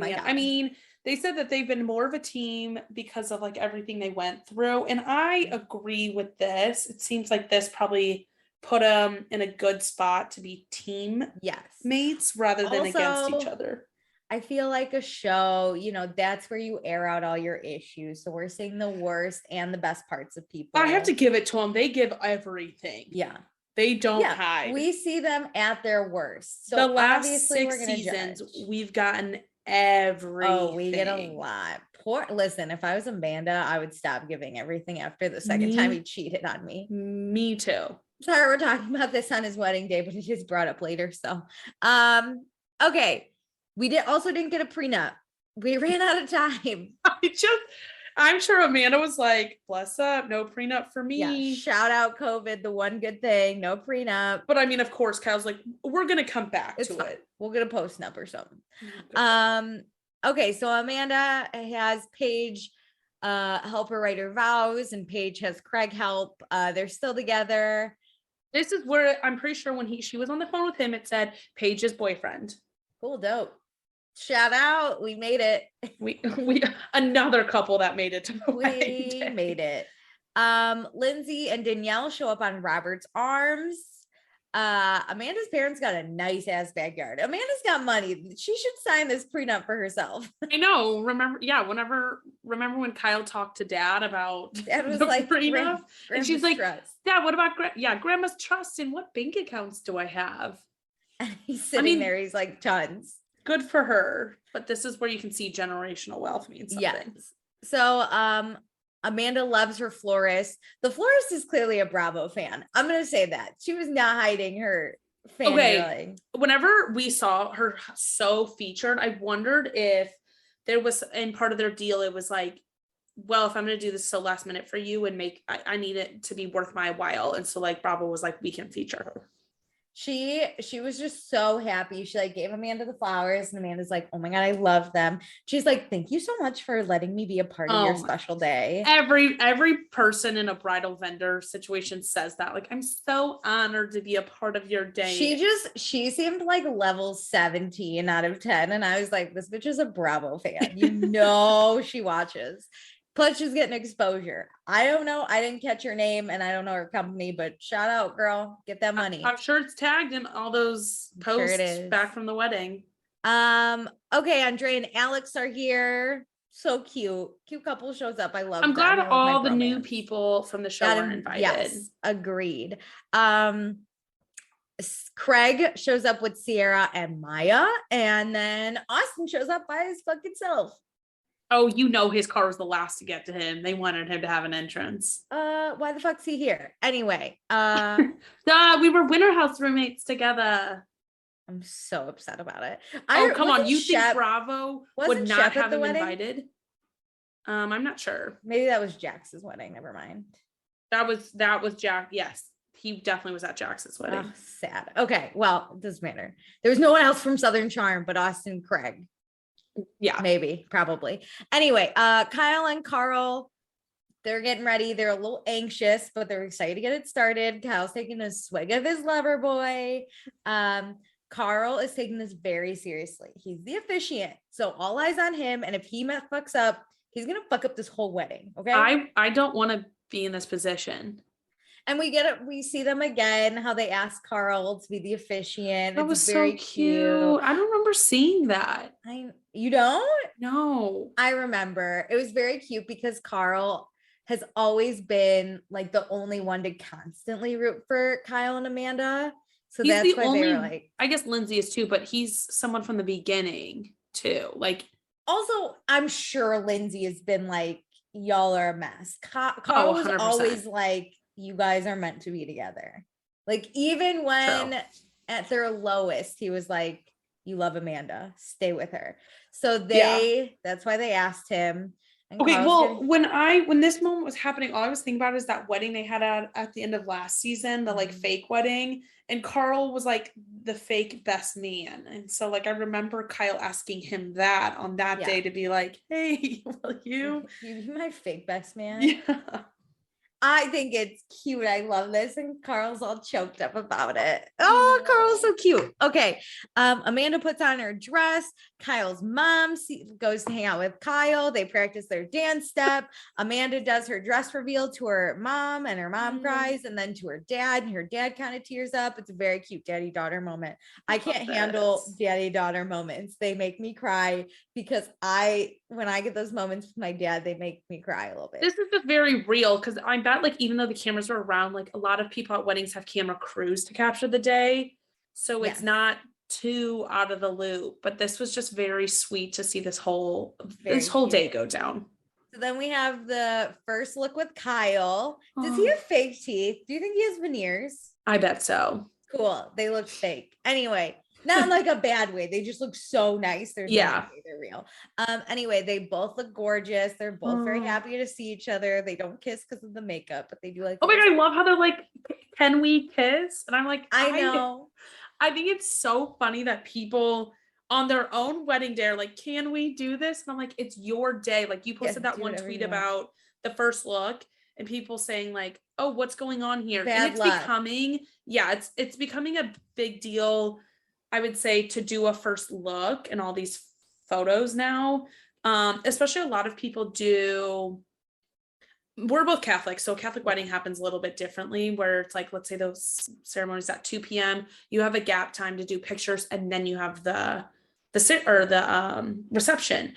I mean, they said that they've been more of a team because of like everything they went through. And I agree with this. It seems like this probably put them in a good spot to be team mates rather than against each other. I feel like a show, that's where you air out all your issues. So we're seeing the worst and the best parts of people. I have to give it to them. They give everything. Yeah. They don't hide. We see them at their worst. So the last 6 seasons, we've gotten everything. Oh, we get a lot. Listen, if I was Amanda, I would stop giving everything after the second time he cheated on me. Me too. Sorry, we're talking about this on his wedding day, but it is brought up later. So, okay. We didn't get a prenup. We ran out of time. I'm sure Amanda was like, bless up, no prenup for me. Yeah, shout out COVID, the one good thing, no prenup. But I mean, of course, Kyle's like, we're going to come back to it. We'll get a post-nup or something. Okay, so Amanda has Paige help her write her vows, and Paige has Craig help. They're still together. This is where I'm pretty sure when she was on the phone with him, it said Paige's boyfriend. Cool, dope. Shout out, we made it. We another couple that made it to the wedding day. Made it. Lindsay and Danielle show up on Robert's arms. Amanda's parents got a nice ass backyard. Amanda's got money. She should sign this prenup for herself. I know. Remember when Kyle talked to Dad about Dad was like prenup? And she's like, trust. Dad, what about grandma's trust and what bank accounts do I have? And he's sitting there, he's like, tons. Good for her. But this is where you can see generational wealth means something. Yes. So Amanda loves her florist. The florist is clearly a Bravo fan. I'm going to say that. She was not hiding her fan. Okay. Whenever we saw her so featured, I wondered if there was, in part of their deal, it was like, well, if I'm going to do this so last minute for you and I need it to be worth my while. And so like Bravo was like, we can feature her. She was just so happy. She like gave Amanda the flowers, and Amanda's like, oh my God, I love them. She's like, thank you so much for letting me be a part of your special day. Every person in a bridal vendor situation says that. Like, I'm so honored to be a part of your day. She seemed like level 17 out of 10. And I was like, this bitch is a Bravo fan. She watches. Plus, she's getting exposure. I don't know. I didn't catch her name and I don't know her company, but shout out, girl. Get that money. I'm sure it's tagged in all those posts back from the wedding. Okay, Andre and Alex are here. So cute. Cute couple shows up. I love I'm glad all the new people from the show were invited. Yes, agreed. Craig shows up with Sierra and Maya, and then Austin shows up by his fucking self. Oh, his car was the last to get to him. They wanted him to have an entrance. Why the fuck's he here? Anyway, we were Winter House roommates together. I'm so upset about it. Come on. You think Bravo would not have him invited? I'm not sure. Maybe that was Jax's wedding. Never mind. That was Jack. Yes. He definitely was at Jax's wedding. Oh, sad. Okay. Well, it doesn't matter. There was no one else from Southern Charm, but Austin Craig. Yeah, maybe, probably. Anyway, Kyle and Carl they're getting ready. They're a little anxious, but they're excited to get it started. Kyle's taking a swig of his lover boy. Carl is taking this very seriously. He's the officiant, so all eyes on him. And if he fucks up, he's gonna fuck up this whole wedding. Okay. I don't want to be in this position. And we get it. We see them again. How they ask Carl to be the officiant. That It's was very so cute. I don't remember seeing that. You don't? No. I remember. It was very cute because Carl has always been like the only one to constantly root for Kyle and Amanda. So He's that's the why only, they were like, I guess Lindsay is too, but he's someone from the beginning too. Like, also, I'm sure Lindsay has been like, y'all are a mess. Carl was 100%. always like, you guys are meant to be together. Like, even when at their lowest, he was like, you love Amanda, stay with her. So that's why they asked him. Okay, well, when this moment was happening, all I was thinking about is that wedding they had at the end of last season, the like fake wedding, and Carl was like the fake best man. And so like I remember Kyle asking him that on that day to be like, hey, will you be my fake best man? Yeah. I think it's cute. I love this. And Carl's all choked up about it. Oh, Carl's so cute. Okay. Amanda puts on her dress. Kyle's mom goes to hang out with Kyle. They practice their dance step. Amanda does her dress reveal to her mom, and her mom cries, and then to her dad, and her dad kind of tears up. It's a very cute daddy-daughter moment. I can't handle daddy-daughter moments. They make me cry because when I get those moments with my dad, they make me cry a little bit. This is just very real because I bet like even though the cameras are around, like a lot of people at weddings have camera crews to capture the day. So it's not too out of the loop, but this was just very sweet to see this whole day go down. So then we have the first look with Kyle. Does he have fake teeth? Do you think he has veneers? I bet so. Cool. They look fake. Anyway, not in like a bad way. They just look so nice. There's no way they're real. Anyway, they both look gorgeous. They're both very happy to see each other. They don't kiss because of the makeup, but they do like. Oh my God, I love how they're like, can we kiss? And I'm like, I know. I think it's so funny that people on their own wedding day are like, can we do this? And I'm like, it's your day. Like you posted that one tweet about the first look and people saying like, oh, what's going on here? And it's becoming a big deal, I would say, to do a first look and all these photos now. Especially a lot of people do. We're both Catholic, so Catholic wedding happens a little bit differently, where it's like, let's say those ceremonies at 2 p.m. You have a gap time to do pictures, and then you have the reception.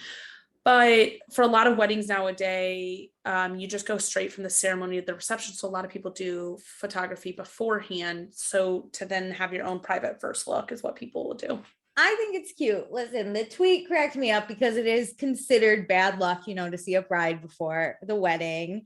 But for a lot of weddings nowadays, you just go straight from the ceremony to the reception. So a lot of people do photography beforehand. So to then have your own private first look is what people will do. I think it's cute. Listen, the tweet cracked me up because it is considered bad luck, to see a bride before the wedding.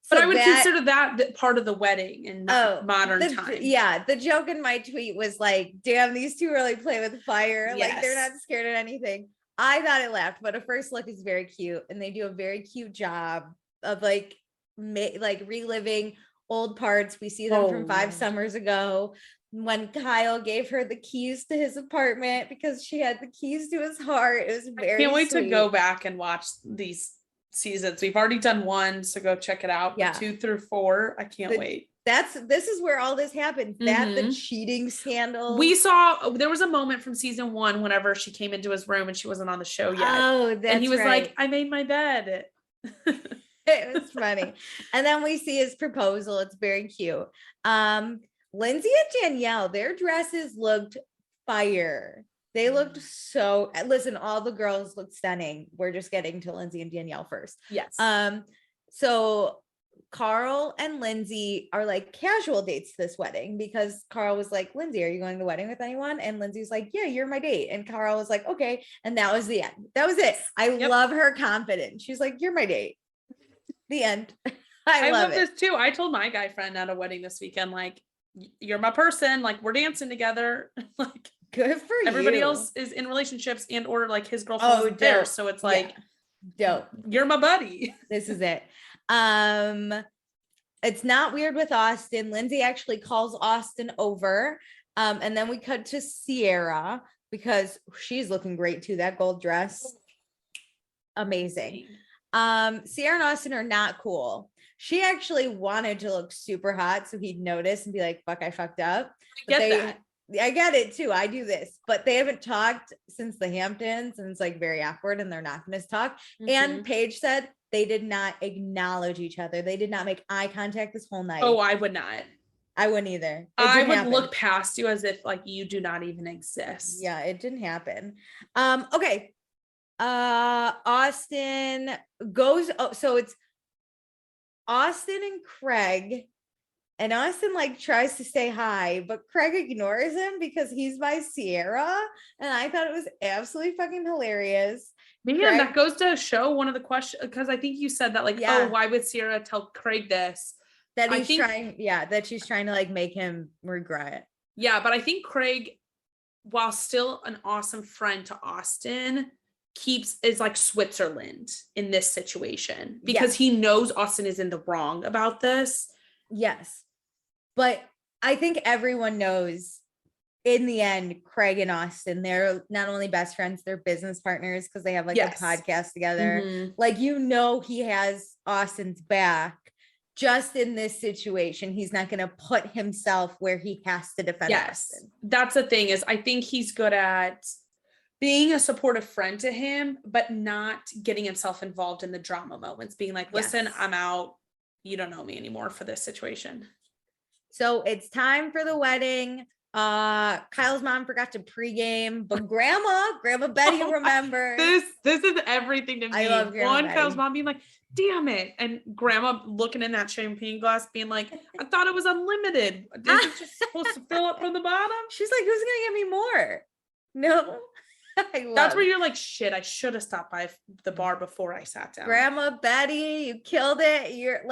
But I would consider that part of the wedding in modern time. Yeah, the joke in my tweet was like, damn, these two really play with fire. Yes. Like they're not scared of anything. I thought it laughed, but a first look is very cute. And they do a very cute job of like reliving old parts. We see them from 5 summers ago, when Kyle gave her the keys to his apartment because she had the keys to his heart. It was very I can't wait sweet. to go back and watch these seasons. We've already done 1, so go check it out. Yeah. 2 through 4. I can't wait. This is where all this happened. The cheating scandal. There was a moment from season 1 whenever she came into his room and she wasn't on the show yet. Oh, that's and he was right. like, I made my bed. It was funny. And then we see his proposal. It's very cute. Lindsay and Danielle, their dresses looked fire. They looked listen, all the girls looked stunning. We're just getting to Lindsay and Danielle first. Yes. So Carl and Lindsay are like casual dates to this wedding because Carl was like, Lindsay, are you going to the wedding with anyone? And Lindsay's like, yeah, you're my date. And Carl was like, okay. And that was the end. That was it. I love her confidence. She's like, you're my date. The end. I love this too. I told my guy friend at a wedding this weekend, like, you're my person. Like, we're dancing together. Like, good for you. Everybody else is in relationships and or like his girlfriend is there. So it's like, dope. You're my buddy. This is it. It's not weird with Austin. Lindsay actually calls Austin over. And then we cut to Sierra because she's looking great too. That gold dress. Amazing. Sierra and Austin are not cool. She actually wanted to look super hot so he'd notice and be like, fuck, I fucked up. I get that. I get it too. I do this, but they haven't talked since the Hamptons, and it's like very awkward, and they're not going to talk. And Paige said they did not acknowledge each other. They did not make eye contact this whole night. Oh, I would not. I wouldn't either. I would look past you as if like you do not even exist. Yeah, it didn't happen. Okay. Austin goes. Oh, so it's Austin and Craig. And Austin like tries to say hi, but Craig ignores him because he's by Sierra. And I thought it was absolutely fucking hilarious. Man, Craig, that goes to show one of the questions, because I think you said that like, oh, why would Sierra tell Craig this? That that she's trying to like make him regret it. Yeah, but I think Craig, while still an awesome friend to Austin, is like Switzerland in this situation because he knows Austin is in the wrong about this. Yes. But I think everyone knows in the end, Craig and Austin, they're not only best friends, they're business partners because they have like a podcast together. Like, you know, he has Austin's back. Just in this situation, he's not going to put himself where he has to defend Austin. That's the thing, is I think he's good at being a supportive friend to him, but not getting himself involved in the drama moments, being like, listen, I'm out. You don't know me anymore for this situation. So it's time for the wedding. Kyle's mom forgot to pregame, but Grandma Betty remembered. This is everything to me. I love Grandma Betty. Kyle's mom being like, damn it. And Grandma looking in that champagne glass being like, I thought it was unlimited. Is it just supposed to fill up from the bottom? She's like, who's gonna get me more? No. That's where you're like, shit, I should have stopped by the bar before I sat down. Grandma Betty, you killed it.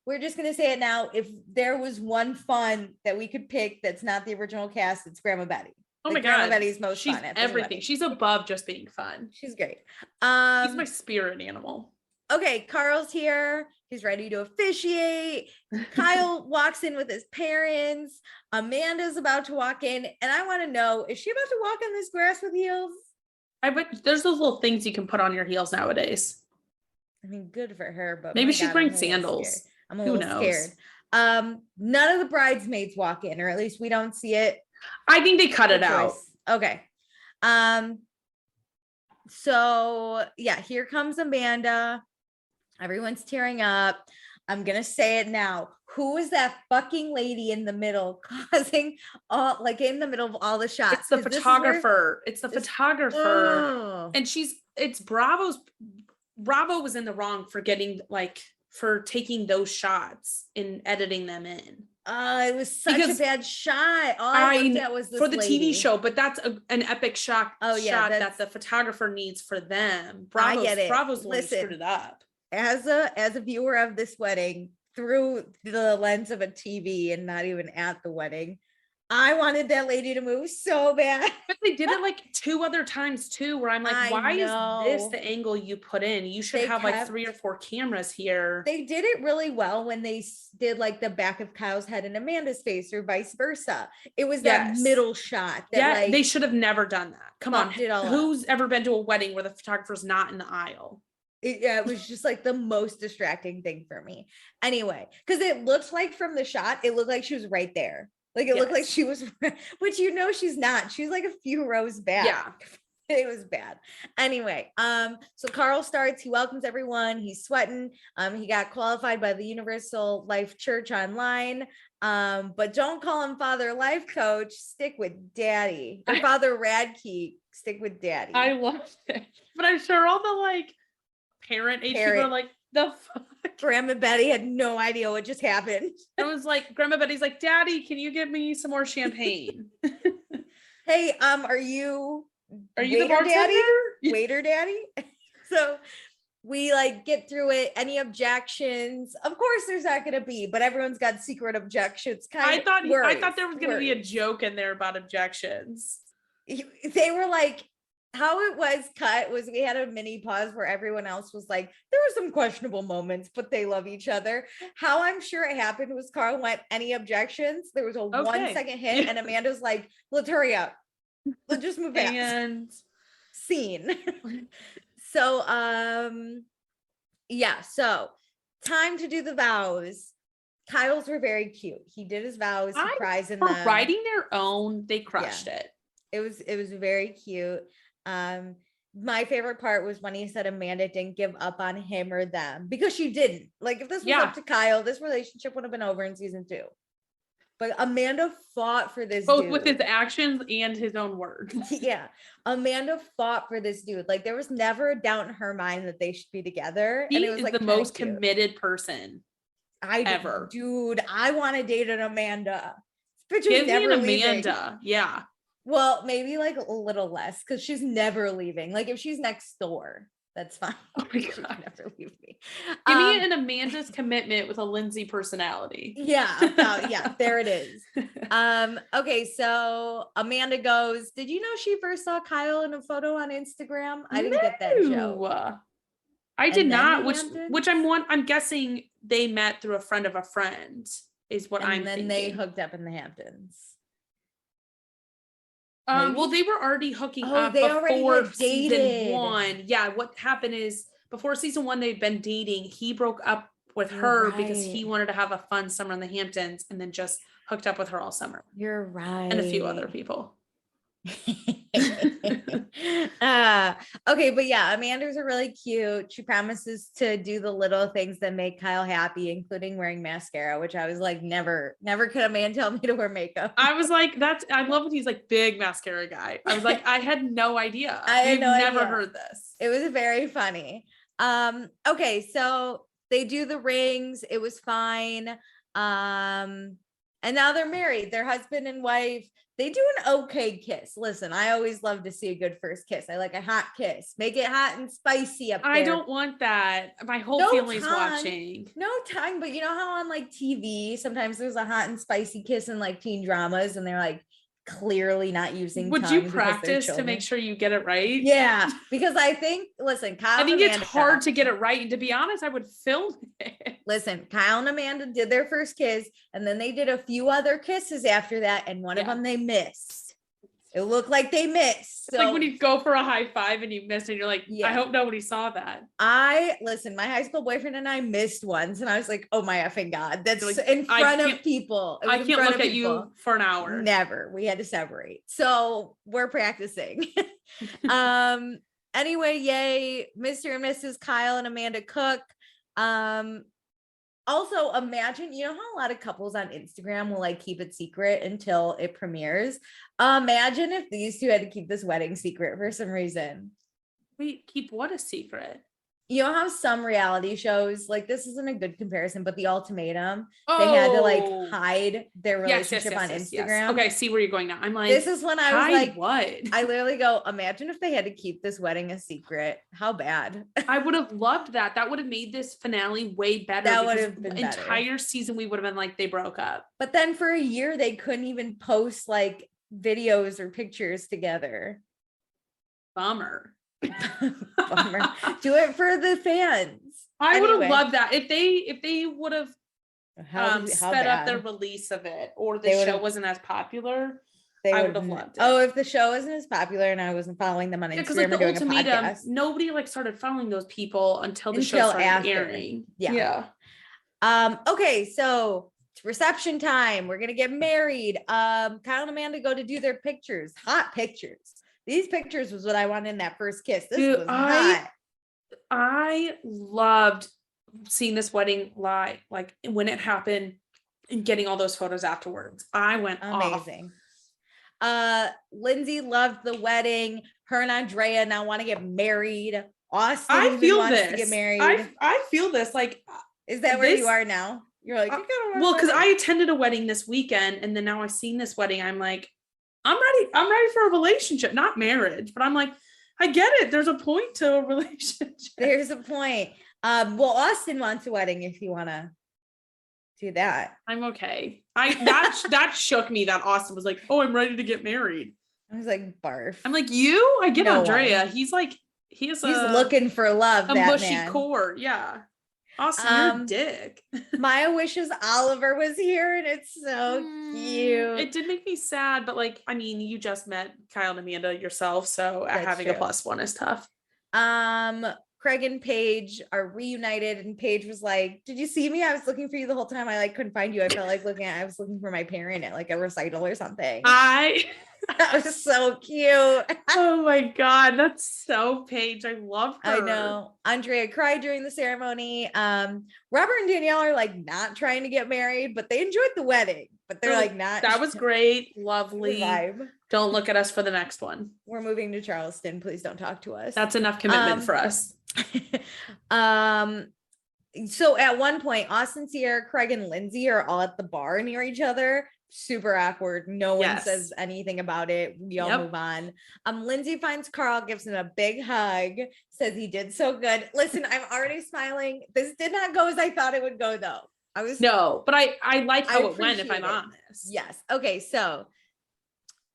We're just gonna say it now. If there was one fun that we could pick that's not the original cast, it's Grandma Betty. Oh my God. Grandma Betty's most She's fun. everything. She's above just being fun. She's great. She's my spirit animal. Okay, Carl's here. He's ready to officiate. Kyle walks in with his parents. Amanda's about to walk in. And I want to know, is she about to walk on this grass with heels? I bet there's those little things you can put on your heels nowadays. I mean, good for her, but maybe she's wearing sandals. I'm a little scared. None of the bridesmaids walk in, or at least we don't see it. I think they cut it out. Okay. So yeah, here comes Amanda. Everyone's tearing up. I'm gonna say it now. Who is that fucking lady in the middle causing like in the middle of all the shots? It's the photographer. It's the photographer. And Bravo was in the wrong for taking those shots and editing them in. It was such a bad shot. All I looked at was this for the lady. TV show, but that's an epic shot that the photographer needs for them. I get it. Bravo's the one who screwed it up. As a viewer of this wedding through the lens of a TV and not even at the wedding, I wanted that lady to move so bad. But they did it like 2 other times too, where I'm like, why is this the angle you put in? You should have like 3 or 4 cameras here. They did it really well when they did like the back of Kyle's head and Amanda's face, or vice versa. It was that middle shot. That, they should have never done that. Come on, who's ever been to a wedding where the photographer's not in the aisle? It was just like the most distracting thing for me. Anyway, because it looked like from the shot, it looked like she was right there. Like it looked like she was, which she's not. She's like a few rows back. Yeah. It was bad. Anyway, so Carl starts, he welcomes everyone, he's sweating. He got qualified by the Universal Life Church online. But don't call him Father Life Coach, stick with Daddy. Or Father Radke, stick with Daddy. I loved it. But I'm sure all the parent age people are like, the fuck? Grandma Betty had no idea what just happened. It was like, Grandma Betty's like, Daddy, can you give me some more champagne? Hey, are you the bartender? Daddy? Waiter Daddy? So we get through it. Any objections? Of course there's not going to be, but everyone's got secret objections. I thought there was going to be a joke in there about objections. They were like, how it was cut was we had a mini pause where everyone else was like, there were some questionable moments, but they love each other. How I'm sure it happened was Carl went, any objections? There was a 1 second hit and Amanda's like, let's hurry up. Let's just move fast. And scene. So, so time to do the vows. Kyle's were very cute. He did his vows, surprising for them. writing their own, they crushed it. It was very cute. My favorite part was when he said Amanda didn't give up on him or them, because she didn't. Like, if this was up to Kyle, this relationship would have been over in season 2. But Amanda fought for this both dude. with his actions and his own words. Yeah. Amanda fought for this dude. Like, there was never a doubt in her mind that they should be together. He and it was is like the most committed person ever. Dude, I want to date an Amanda. Give me an leaving. Amanda. Yeah. Well, maybe like a little less, because she's never leaving. Like, if she's next door, that's fine. Oh my God. Never leave me. Give me an Amanda's commitment with a Lindsay personality. Yeah, there it is. Okay, so Amanda goes, did you know she first saw Kyle in a photo on Instagram? I didn't get that joke. I did not, I'm guessing they met through a friend of a friend is what I'm thinking. And then they hooked up in the Hamptons. Well, they were already hooking up before season 1. Yeah, what happened is before season 1, they'd been dating. He broke up with her because he wanted to have a fun summer in the Hamptons, and then just hooked up with her all summer. You're right. And a few other people. Okay, but yeah, Amanda's are really cute. She promises to do the little things that make Kyle happy, including wearing mascara, which I was like, never could a man tell me to wear makeup. I was like, I love when he's like big mascara guy. I was like, I had no idea. I've never heard this. It was very funny. Okay, so they do the rings. It was fine. And now they're married. They're husband and wife. They do an okay kiss. Listen, I always love to see a good first kiss. I like a hot kiss. Make it hot and spicy up there. I don't want that. My whole family's watching. No tongue, but you know how on like TV, sometimes there's a hot and spicy kiss in like teen dramas, and they're like clearly not using Would you practice to make sure you get it right? Yeah, because I think, listen, Kyle, I think it's hard to get it right, and to be honest, I would film it. Listen, Kyle and Amanda did their first kiss, and then they did a few other kisses after that, and one of them they missed. It looked like they missed. It's like when you go for a high five and you miss, and you're like, I hope nobody saw that. Listen, my high school boyfriend and I missed once, and I was like, oh my effing God, that's like, in front of people. I can't look at you for an hour. Never. We had to separate. So we're practicing. Anyway, yay, Mr. and Mrs. Kyle and Amanda Cook. Also, imagine, you know how a lot of couples on Instagram will like keep it secret until it premieres. Imagine if these two had to keep this wedding secret for some reason. Wait, keep what a secret? You know how some reality shows, like, this isn't a good comparison, but The Ultimatum, they had to like hide their relationship on Instagram. Yes. Okay, I see where you're going now. I'm like, this is when I was like, what? I literally go, imagine if they had to keep this wedding a secret. How bad? I would have loved that. That would have made this finale way better. That would have been better. Entire season we would have been like, they broke up. But then for a year, they couldn't even post like videos or pictures together. Bummer. Bummer. Do it for the fans. I would have loved that if they would have sped up the release of it, or the show wasn't as popular. I would have loved it. Oh, if the show wasn't as popular and I wasn't following them on Instagram, because like the Ultimatum, nobody like started following those people until the show started airing. Yeah. Okay, so it's reception time. We're gonna get married. Kyle and Amanda go to do their pictures. Hot pictures. These pictures was what I wanted in that first kiss. This was hot. I loved seeing this wedding live, like when it happened, and getting all those photos afterwards. I went amazing. Lindsay loved the wedding. Her and Andrea now want to get married. Austin wants to get married. I feel this. Like, is that where you are now? You're like, well, because I attended a wedding this weekend, and then now I've seen this wedding. I'm like, I'm ready for a relationship, not marriage, but I'm like, I get it. There's a point to a relationship. There's a point. Well, Austin wants a wedding if you want to do that. I'm okay. That shook me that Austin was like, oh, I'm ready to get married. I was like, barf. I'm like, I get Andrea. He's like, he's looking for love. A mushy core. Yeah. Austin, you're a dick. Maya wishes Oliver was here, and it's so cute. It did make me sad, but like, I mean, you just met Kyle and Amanda yourself, so having a +1 is tough. Craig and Paige are reunited, and Paige was like, "Did you see me? I was looking for you the whole time. I like couldn't find you. I felt like I was looking for my parent at like a recital or something." That was so cute. Oh my God, that's so Paige. I love her. I know. Andrea cried during the ceremony. Robert and Danielle are like not trying to get married, but they enjoyed the wedding. But they're like not. That was great. Lovely. Vibe. Don't look at us for the next one. We're moving to Charleston. Please don't talk to us. That's enough commitment for us. So at one point, Austin, Sierra, Craig, and Lindsay are all at the bar near each other. Super awkward. No one says anything about it. We all move on. Lindsay finds Carl, gives him a big hug, says he did so good. Listen, I'm already smiling. This did not go as I thought it would go, though. But I like how it went, if I'm honest. Yes. Okay, so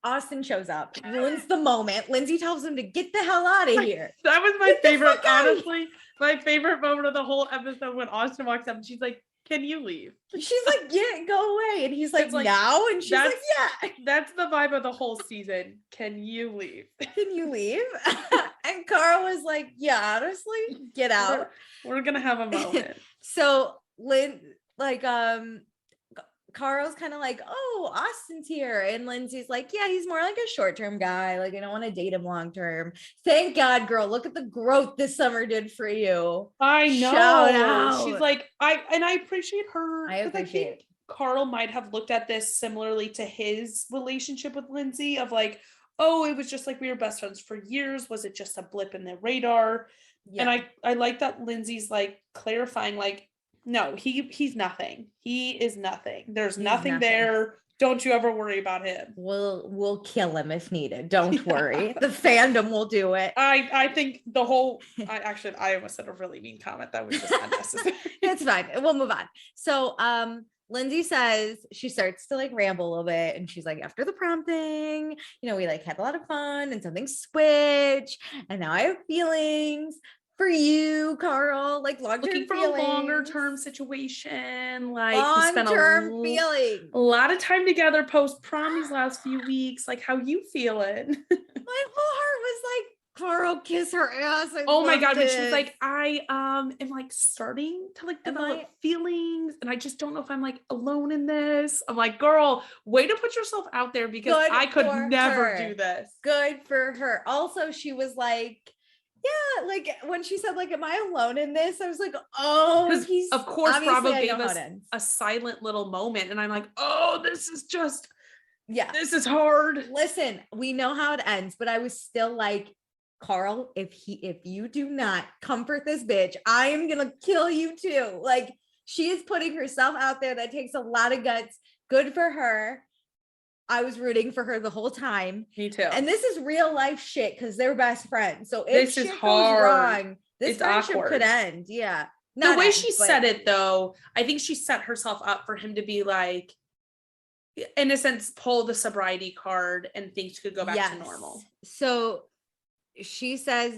Austin shows up, ruins the moment. Lindsay tells him to get the hell out of here. That was my favorite, honestly. My favorite moment of the whole episode when Austin walks up and she's like, "Can you leave?" She's like, "Yeah, go away." And he's like, "Now?" And she's like, "Yeah." That's the vibe of the whole season. Can you leave? Can you leave? And Carl was like, "Yeah, honestly, get out." We're gonna have a moment. So Carl's kind of like, "Oh, Austin's here." And Lindsay's like, "Yeah, he's more like a short-term guy. Like, I don't want to date him long-term." Thank God, girl. Look at the growth this summer did for you. I know. Shout out. She's like, I appreciate her. I appreciate Carl might have looked at this similarly to his relationship with Lindsay of like, oh, it was just like we were best friends for years. Was it just a blip in the radar? Yeah. And I like that Lindsay's like clarifying, like, no, he's nothing. He is nothing. There's nothing there. Don't you ever worry about him. We'll kill him if needed. Don't worry. The fandom will do it. I think the whole I almost said a really mean comment. That was just unnecessary. It's fine. We'll move on. So Lindsay says, she starts to like ramble a little bit, and she's like, after the prom thing, we like had a lot of fun and something switched, and now I have feelings for you, Carl, like looking for feelings. A longer term situation, like long-term feelings. A lot of time together post prom these last few weeks. Like, how you feeling? My whole heart was like, Carl, kiss her ass. Oh my God, when she's like, I am like starting to like develop feelings, and I just don't know if I'm like alone in this. I'm like, girl, way to put yourself out there, because I could never do this. Good for her. Also, she was like, yeah, like when she said, like, am I alone in this? I was like, oh, he's of course Bravo gave us a silent little moment, and I'm like, oh, this is just, this is hard. Listen, we know how it ends, but I was still like, Carl, if you do not comfort this bitch, I am gonna kill you too. Like, she is putting herself out there. That takes a lot of guts. Good for her. I was rooting for her the whole time. Me too. And this is real life shit, because they're best friends. So if shit goes wrong, this friendship could end. Yeah. The way she said it, though, I think she set herself up for him to be like, in a sense, pull the sobriety card and things could go back to normal. So she says,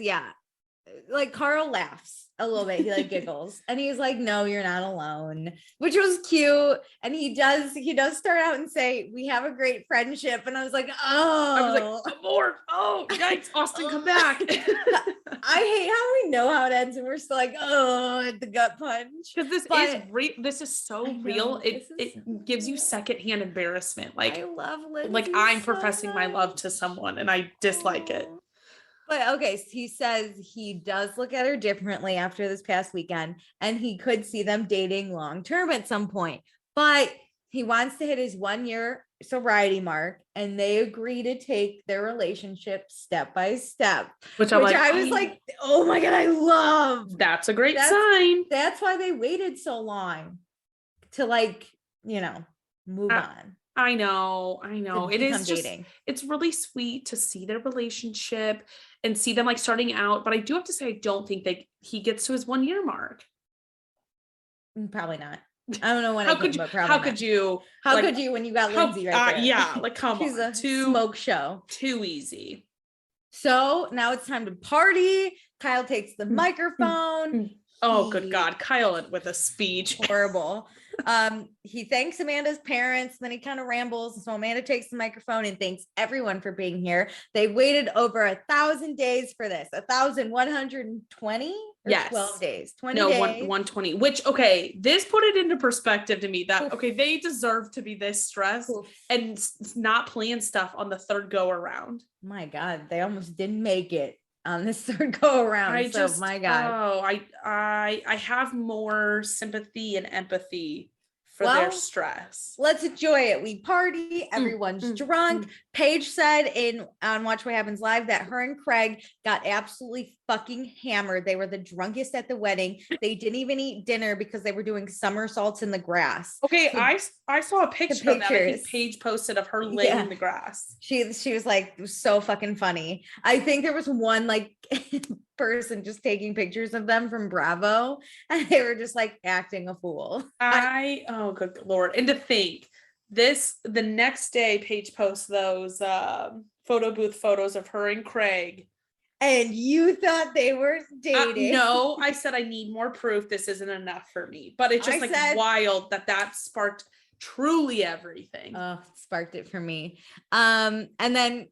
like Carl laughs a little bit. He like giggles, and he's like, no, you're not alone, which was cute. And he does start out and say, we have a great friendship. And I was like, oh, I was like, abort. Oh, yikes, Austin, come back. I hate how we know how it ends, and we're still like, oh, at the gut punch. Because this is so real. It gives you secondhand embarrassment. Like, I love Lindsay, like I'm professing my love to someone, and I dislike it. But okay, so he says he does look at her differently after this past weekend, and he could see them dating long term at some point, but he wants to hit his 1 year sobriety mark, and they agree to take their relationship step by step, which I was like, oh my God, I love. That's a great sign. That's why they waited so long to move on. I know. It is just dating. It's really sweet to see their relationship and see them like starting out. But I do have to say, I don't think he gets to his 1 year mark. Probably not. I don't know when. How could you when you got Lindsay right there? Yeah, like come She's on, a smoke show. Too easy. So now it's time to party. Kyle takes the microphone. Oh, good God. Kyle with a speech. Horrible. He thanks Amanda's parents, then he kind of rambles. So Amanda takes the microphone and thanks everyone for being here. They waited over 1,000 days for this, 1,120 or Yes. 12 days, 20 No, days. 120, which, okay, this put it into perspective to me that, okay, they deserve to be this stressed and not plan stuff on the third go around. My God, they almost didn't make it on this third go around. My God. I have more sympathy and empathy for their stress. Let's enjoy it. We party, everyone's drunk. Paige said on Watch What Happens Live that her and Craig got absolutely fucking hammered. They were the drunkest at the wedding. They didn't even eat dinner because they were doing somersaults in the grass. Okay, so I saw a picture of that. I think Paige posted of her laying in the grass. She was like, it was so fucking funny. I think there was one like person just taking pictures of them from Bravo, and they were just like acting a fool. Oh good Lord. And to think the next day Paige posts those photo booth photos of her and Craig. And you thought they were dating. No, I said I need more proof. This isn't enough for me. But it's just wild that sparked truly everything. Oh, sparked it for me. And then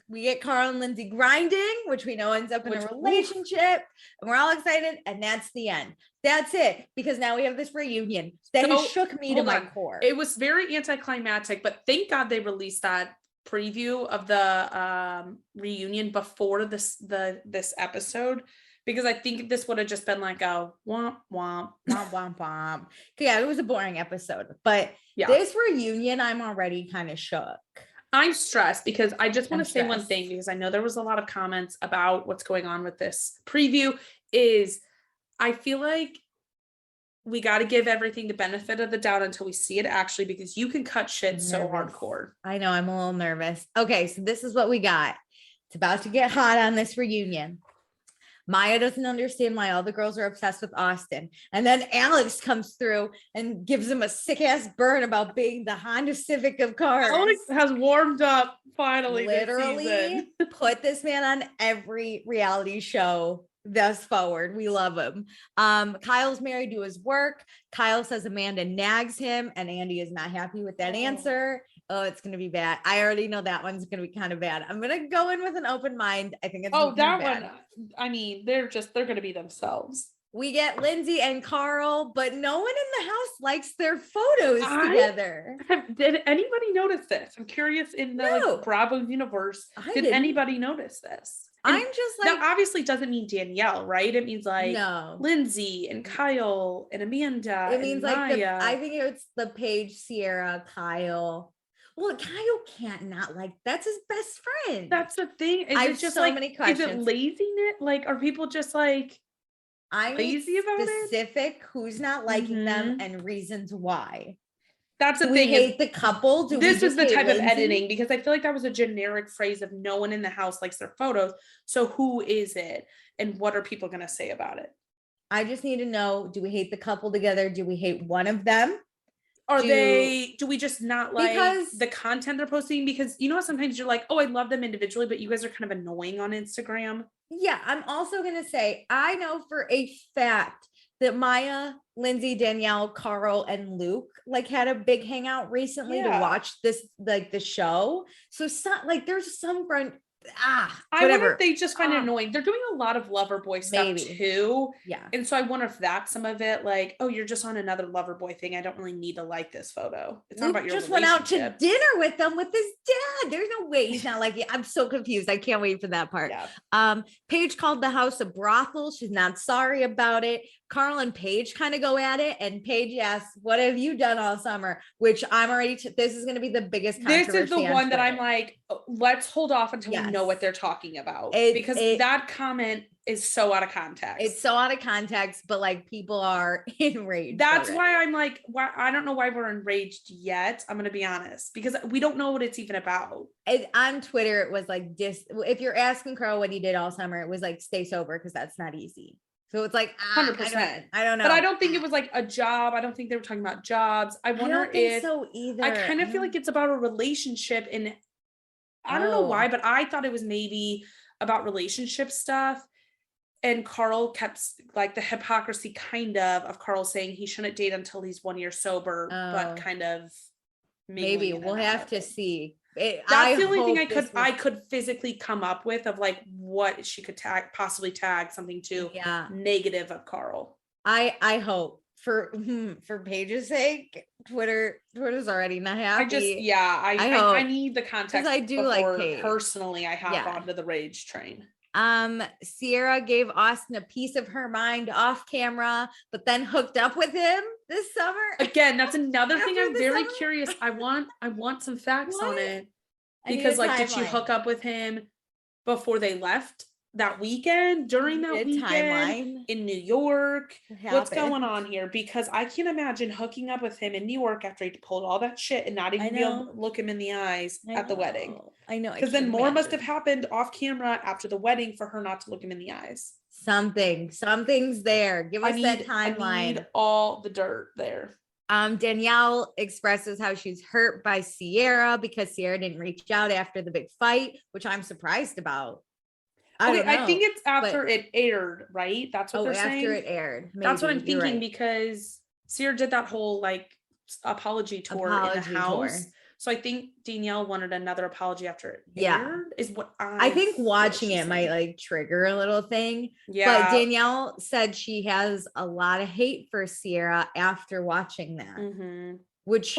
we get Carl and Lindsay grinding, which we know ends up in a relationship, and we're all excited. And that's the end. That's it. Because now we have this reunion that shook me to my core. It was very anticlimactic, but thank God they released that preview of the reunion before this episode, because I think this would have just been like a womp womp womp womp womp. Yeah, it was a boring episode, but this reunion, I'm already kind of shook. I'm stressed because I just want to say one thing, because I know there was a lot of comments about what's going on with this preview. Is I feel like we got to give everything the benefit of the doubt until we see it actually, because you can cut shit so hardcore. I know, I'm a little nervous. Okay, so this is what we got. It's about to get hot on this reunion. Maya doesn't understand why all the girls are obsessed with Austin. And then Alex comes through and gives him a sick ass burn about being the Honda Civic of cars. Alex has warmed up finally. Literally put this man on every reality show thus forward. We love him. Kyle's married to his work. Kyle says Amanda nags him, and Andy is not happy with that answer. Oh, it's gonna be bad. I already know that one's gonna be kind of bad. I'm gonna go in with an open mind. I think it's that one. I mean, they're gonna be themselves. We get Lindsay and Carl, but no one in the house likes their photos together. Did anybody notice this? I'm curious in the Bravo universe. Did anybody notice this? And I'm just like, that obviously doesn't mean Danielle, right? It means like Lindsay and Kyle and Amanda. It means like Maya. I think it's the Paige, Sierra, Kyle. Well, Kyle can't not like, that's his best friend. That's the thing. I have just so many questions. Is it laziness? Like, are people just like lazy about it? Specific who's not liking them and reasons why. That's the thing. We hate the couple. This is the type of editing, because I feel like that was a generic phrase of no one in the house likes their photos. So who is it? And what are people going to say about it? I just need to know, do we hate the couple together? Do we hate one of them? Do we just not like the content they're posting? Because you know, sometimes you're like, oh, I love them individually, but you guys are kind of annoying on Instagram. Yeah. I'm also going to say, I know for a fact that Maya, Lindsay, Danielle, Carl, and Luke like had a big hangout recently to watch this, like the show. So there's some front. I wonder if they just find it annoying. They're doing a lot of lover boy stuff too. Yeah. And so I wonder if that's some of it, like, oh, you're just on another lover boy thing. I don't really need to like this photo. It's not about your just went out to dinner with them with his dad. There's no way he's not like it. I'm so confused. I can't wait for that part. Yeah. Paige called the house a brothel. She's not sorry about it. Carl and Paige kind of go at it, and Paige asks, what have you done all summer? Which I'm already, this is going to be the biggest controversy. This is the one that I'm like, let's hold off until we know what they're talking about, because that comment is so out of context. It's so out of context, but like people are enraged. That's why I'm like, I don't know why we're enraged yet. I'm going to be honest, because we don't know what it's even about. On Twitter, it was like, if you're asking Carl what he did all summer, it was like, stay sober, because that's not easy. So it's like 100%. I don't know. But I don't think it was like a job. I don't think they were talking about jobs. I wonder don't think so either. I kind of feel like it's about a relationship, and I don't know why, but I thought it was maybe about relationship stuff. and Carl kept like the hypocrisy kind of Carl saying he shouldn't date until he's 1 year sober, but kind of maybe we'll have to see. That's the only thing I could physically come up with of like what she could possibly tag something to negative of Carl. I hope for Paige's sake, Twitter's already not happy. I need the context. I do like Paige. Personally, I hop onto the rage train. Sierra gave Austin a piece of her mind off camera, but then hooked up with him this summer. Again, that's another thing I'm very curious. I want some facts on it. Because like, did she hook up with him before they left that weekend, during that weekend in New York? What's going on here? Because I can't imagine hooking up with him in New York after he pulled all that shit and not even be able to look him in the eyes at the wedding. I know. Because then more must have happened off camera after the wedding for her not to look him in the eyes. Something's there. Give us that timeline. I need all the dirt there. Danielle expresses how she's hurt by Sierra because Sierra didn't reach out after the big fight, which I'm surprised about. I think it's after it aired, right? That's what they're saying. After it aired. Maybe. That's what I'm thinking, because Sierra did that whole like apology tour in the house. So I think Danielle wanted another apology after it aired, is what I think watching it might like trigger a little thing. Yeah. But Danielle said she has a lot of hate for Sierra after watching that. Which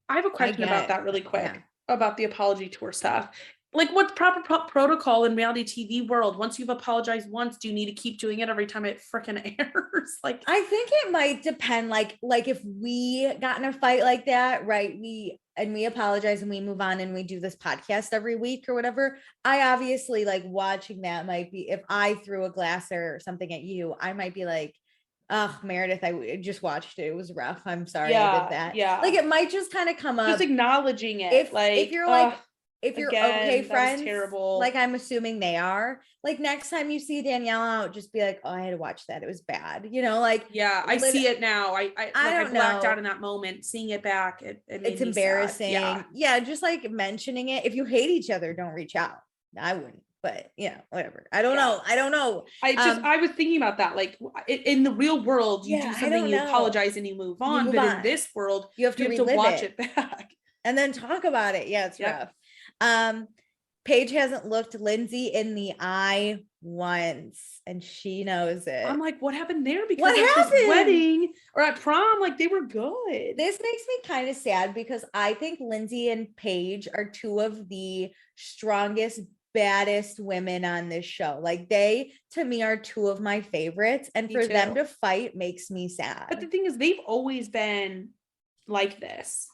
I have a question about that really quick, about the apology tour stuff. Like, what's proper protocol in reality TV world? Once you've apologized once, do you need to keep doing it every time it freaking airs? Like, I think it might depend. Like if we got in a fight like that, right? We apologize and we move on and we do this podcast every week or whatever. I obviously like watching that might be, if I threw a glass or something at you, I might be like, oh, Meredith, I just watched it. It was rough. I'm sorry I did that. Yeah. Like it might just kind of come up. Just acknowledging it. If you're like, if you're okay friends, terrible. Like I'm assuming they are, like next time you see Danielle out, just be like, oh, I had to watch that. It was bad. You know, like, I see it now. I blacked out in that moment, seeing it back. It's embarrassing. Yeah. Just like mentioning it. If you hate each other, don't reach out. I wouldn't, but whatever. I don't know. I was thinking about that. Like in the real world, you do something, you apologize and you move on. But in this world, you have to watch it back and then talk about it. Yeah. It's rough. Paige hasn't looked Lindsay in the eye once, and she knows it. I'm like, what happened there? Because what happened? This wedding or at prom, like they were good. This makes me kind of sad because I think Lindsay and Paige are two of the strongest, baddest women on this show. Like they, to me, are two of my favorites, and for them to fight makes me sad. But the thing is, they've always been like this.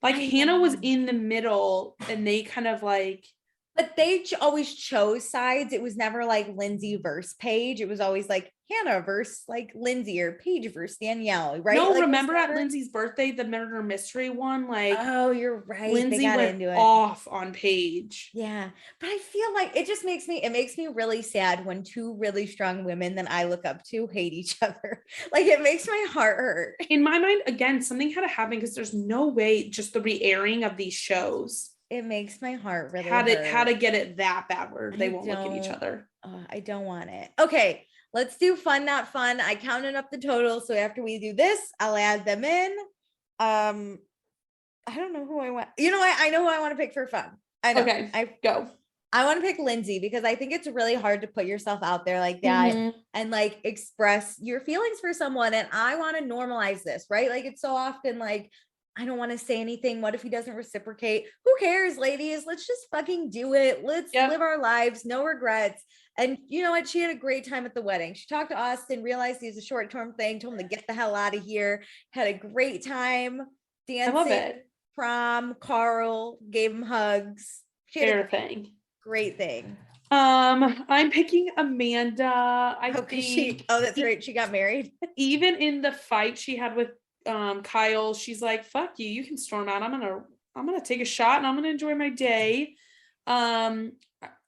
Like Hannah was in the middle and they kind of like, but they always chose sides. It was never like Lindsay versus Paige. It was always like Hannah versus like Lindsay or Paige versus Danielle, right? No, like, remember at Lindsay's birthday, the murder mystery one, like, oh, you're right. Lindsay went off on Paige. Yeah. But I feel like it just makes me really sad when two really strong women that I look up to hate each other. Like it makes my heart hurt. In my mind, again, something had to happen because there's no way just the re-airing of these shows. It makes my heart really hurt. How to get it that bad where they won't look at each other. I don't want it. Okay. Let's do fun, not fun. I counted up the total. So after we do this, I'll add them in. I don't know who I want. You know what? I know who I want to pick for fun. I know. Okay, go. I want to pick Lindsay because I think it's really hard to put yourself out there like that and like express your feelings for someone. And I want to normalize this, right? Like it's so often like, I don't want to say anything. What if he doesn't reciprocate? Who cares, ladies? Let's just fucking do it. Let's live our lives. No regrets. And you know what? She had a great time at the wedding. She talked to Austin, realized he's a short-term thing, told him to get the hell out of here. Had a great time dancing. I love it. Prom, Carl gave him hugs. She had a great thing. I'm picking Amanda. I think that's right. She got married. Even in the fight she had with Kyle, she's like, fuck you, you can storm out. I'm gonna take a shot and I'm gonna enjoy my day.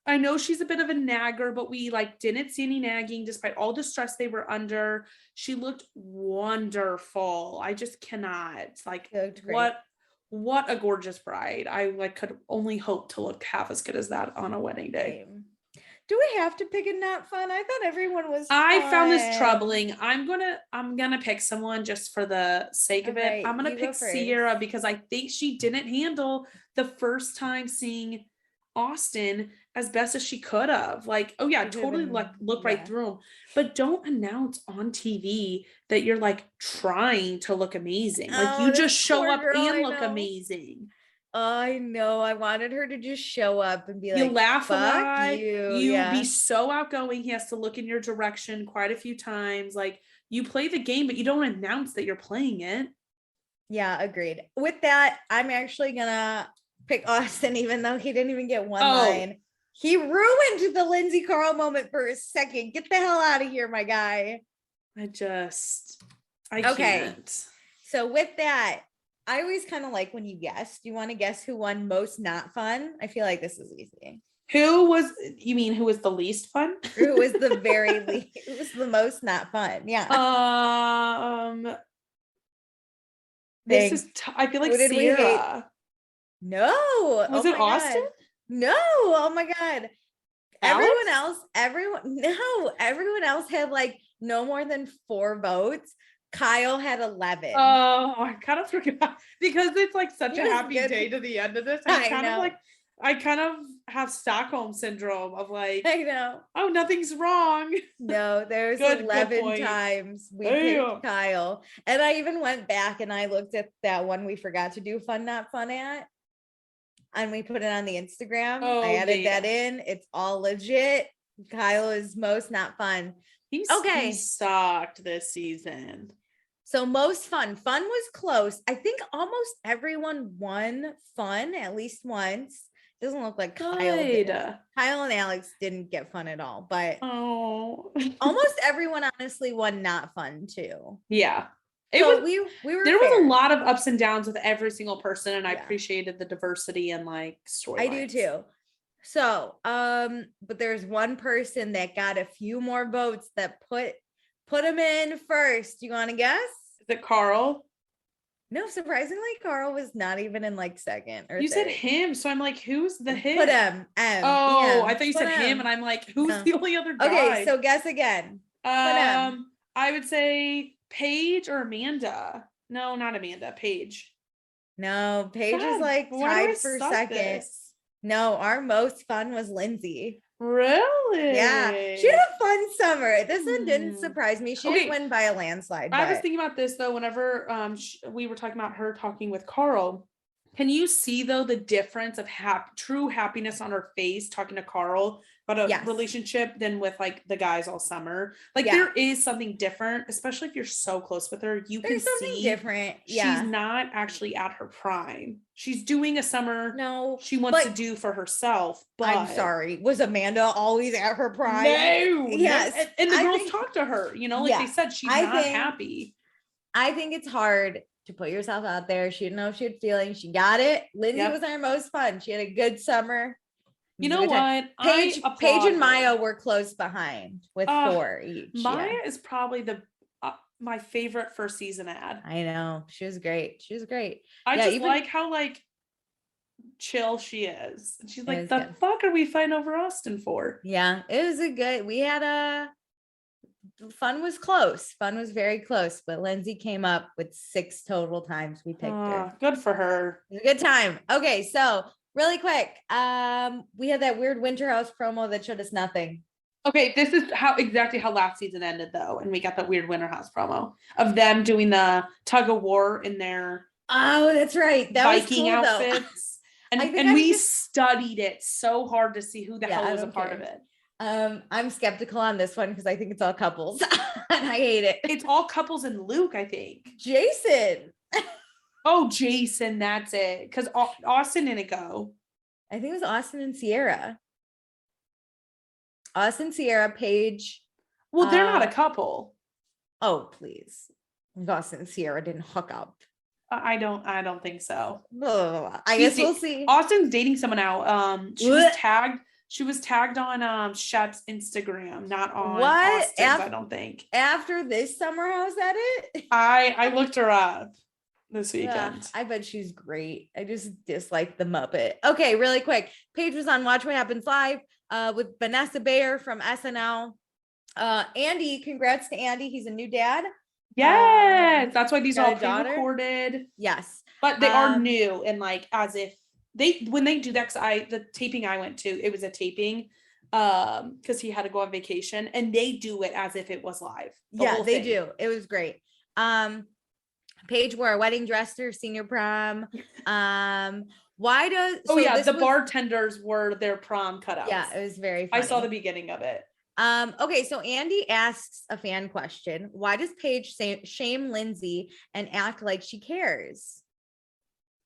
I know she's a bit of a nagger, but we like didn't see any nagging despite all the stress they were under. She looked wonderful. I just cannot, like, what a gorgeous bride. I like could only hope to look half as good as that on a wedding day. Do we have to pick a not fun? I thought everyone was I found this fun. troubling. I'm gonna pick someone just for the sake of it. Okay, I'm gonna you go pick Sierra first. because I think she didn't handle the first time seeing Austin as best as she could have. Like, oh yeah, She could have totally like been, look right yeah. through them. But don't announce on TV that you're like trying to look amazing. Like Oh, you this just show poor up girl, and I look know. amazing. I know. I wanted her to just show up and be You like, laugh a fuck lot. you. You be Yeah. so outgoing. He has to look in your direction quite a few times. Like you play the game, but you don't announce that you're playing it. Yeah, agreed. With that, I'm actually gonna pick Austin, even though he didn't even get one Oh, line. He ruined the Lindsay Carl moment for a second. Get the hell out of here, my guy. I Okay. can't. So with that, I always kind of like when you guess. Do you want to guess who won most not fun? I feel like this is easy. Who was the least fun? Who was the very least? Who was the most not fun? Yeah. This is I feel like Who did we hate? Sierra. No. Was Oh it my Austin? God. No. Oh my God. Everyone Alex? else, everyone else had like no more than 4 votes. Kyle had 11. Oh, I kind of forgot because it's like such He a was happy good. day to the end of this. I kind of have Stockholm syndrome of like, I know. oh, nothing's wrong. No, there's Good 11 point. times we Damn. picked Kyle. And I even went back and I looked at that one we forgot to do fun, not fun at. And we put it on the Instagram. Oh, I added yeah. that in. It's all legit. Kyle is most not fun. He Okay. sucked this season. So most fun. Fun was close. I think almost everyone won fun at least once. Doesn't look like Kyle did. Kyle and Alex didn't get fun at all, but almost everyone honestly won not fun too. Yeah. We were there fair. was a lot of ups and downs with every single person, and I Yeah. appreciated the diversity and like storylines. I do too. So, but there's one person that got a few more votes that put him in first. You want to guess? Is it Carl? No, surprisingly, Carl was not even in like second or you third. said him, so I'm like, who's the him? Put him. Oh, I thought you said him, and I'm like, who's the only other guy? Okay, so guess again. I would say Paige or Amanda. No, not Amanda. Paige. No, Paige is like tied for second. No, our most fun was Lindsay. Really? Yeah, she had a fun summer. This one didn't surprise me. She didn't win by a landslide. I was thinking about this though. Whenever we were talking about her talking with Carl, can you see though the difference of true happiness on her face talking to Carl about a relationship than with like the guys all summer? Like there is something different, especially if you're so close with her. You can see different. Yeah, she's not actually at her prime. She's doing a summer. No, she wants to do for herself. But I'm sorry, was Amanda always at her prime? No. Yes, and the girls talk to her. You know, like they said, she's not happy. I think it's hard to put yourself out there. She didn't know if she had feelings. She got it. Lindsay was our most fun. She had a good summer. You know what? Paige and Maya were close behind with 4 each. Maya is probably my favorite first season ad. I know. She was great. I just like how like chill she is. And she's like, the fuck are we fighting over Austin for? Yeah, it was we had fun was close. Fun was very close, but Lindsay came up with 6 total times we picked her. Good for her. It was a good time. Okay, so really quick, we had that weird Winter House promo that showed us nothing. Okay, this is exactly how last season ended though, and we got that weird Winter House promo of them doing the tug of war in their that's right, that Viking was cool, outfits, and we studied it so hard to see who the hell was a part of it. I'm skeptical on this one because I think it's all couples, and I hate it. It's all couples and Luke, I think. Jason. Oh, Jason, that's it. Because Austin didn't go. I think it was Austin and Sierra. Austin, Sierra, Paige. Well, they're not a couple. Oh, please. Austin and Sierra didn't hook up. I don't think so. I guess we'll see. Austin's dating someone now. She was tagged on Shep's Instagram, not on Austin's, I don't think. After this summer house edit? I looked her up. this weekend. I bet she's great. I just dislike the Muppet. Okay, really quick. Paige was on Watch What Happens Live with Vanessa Bayer from SNL. Andy, congrats to Andy. He's a new dad. Yes, that's why these are all got a daughter? pre-recorded. Yes. But they are new and like as if when they do that, because the taping I went to, it was a taping because he had to go on vacation, and they do it as if it was live. Yeah, they do. It was great. Paige wore a wedding dress to her senior prom. Why does the bartenders were their prom cutouts. Yeah, it was very funny. I saw the beginning of it. Okay, so Andy asks a fan question. Why does Paige shame Lindsay and act like she cares?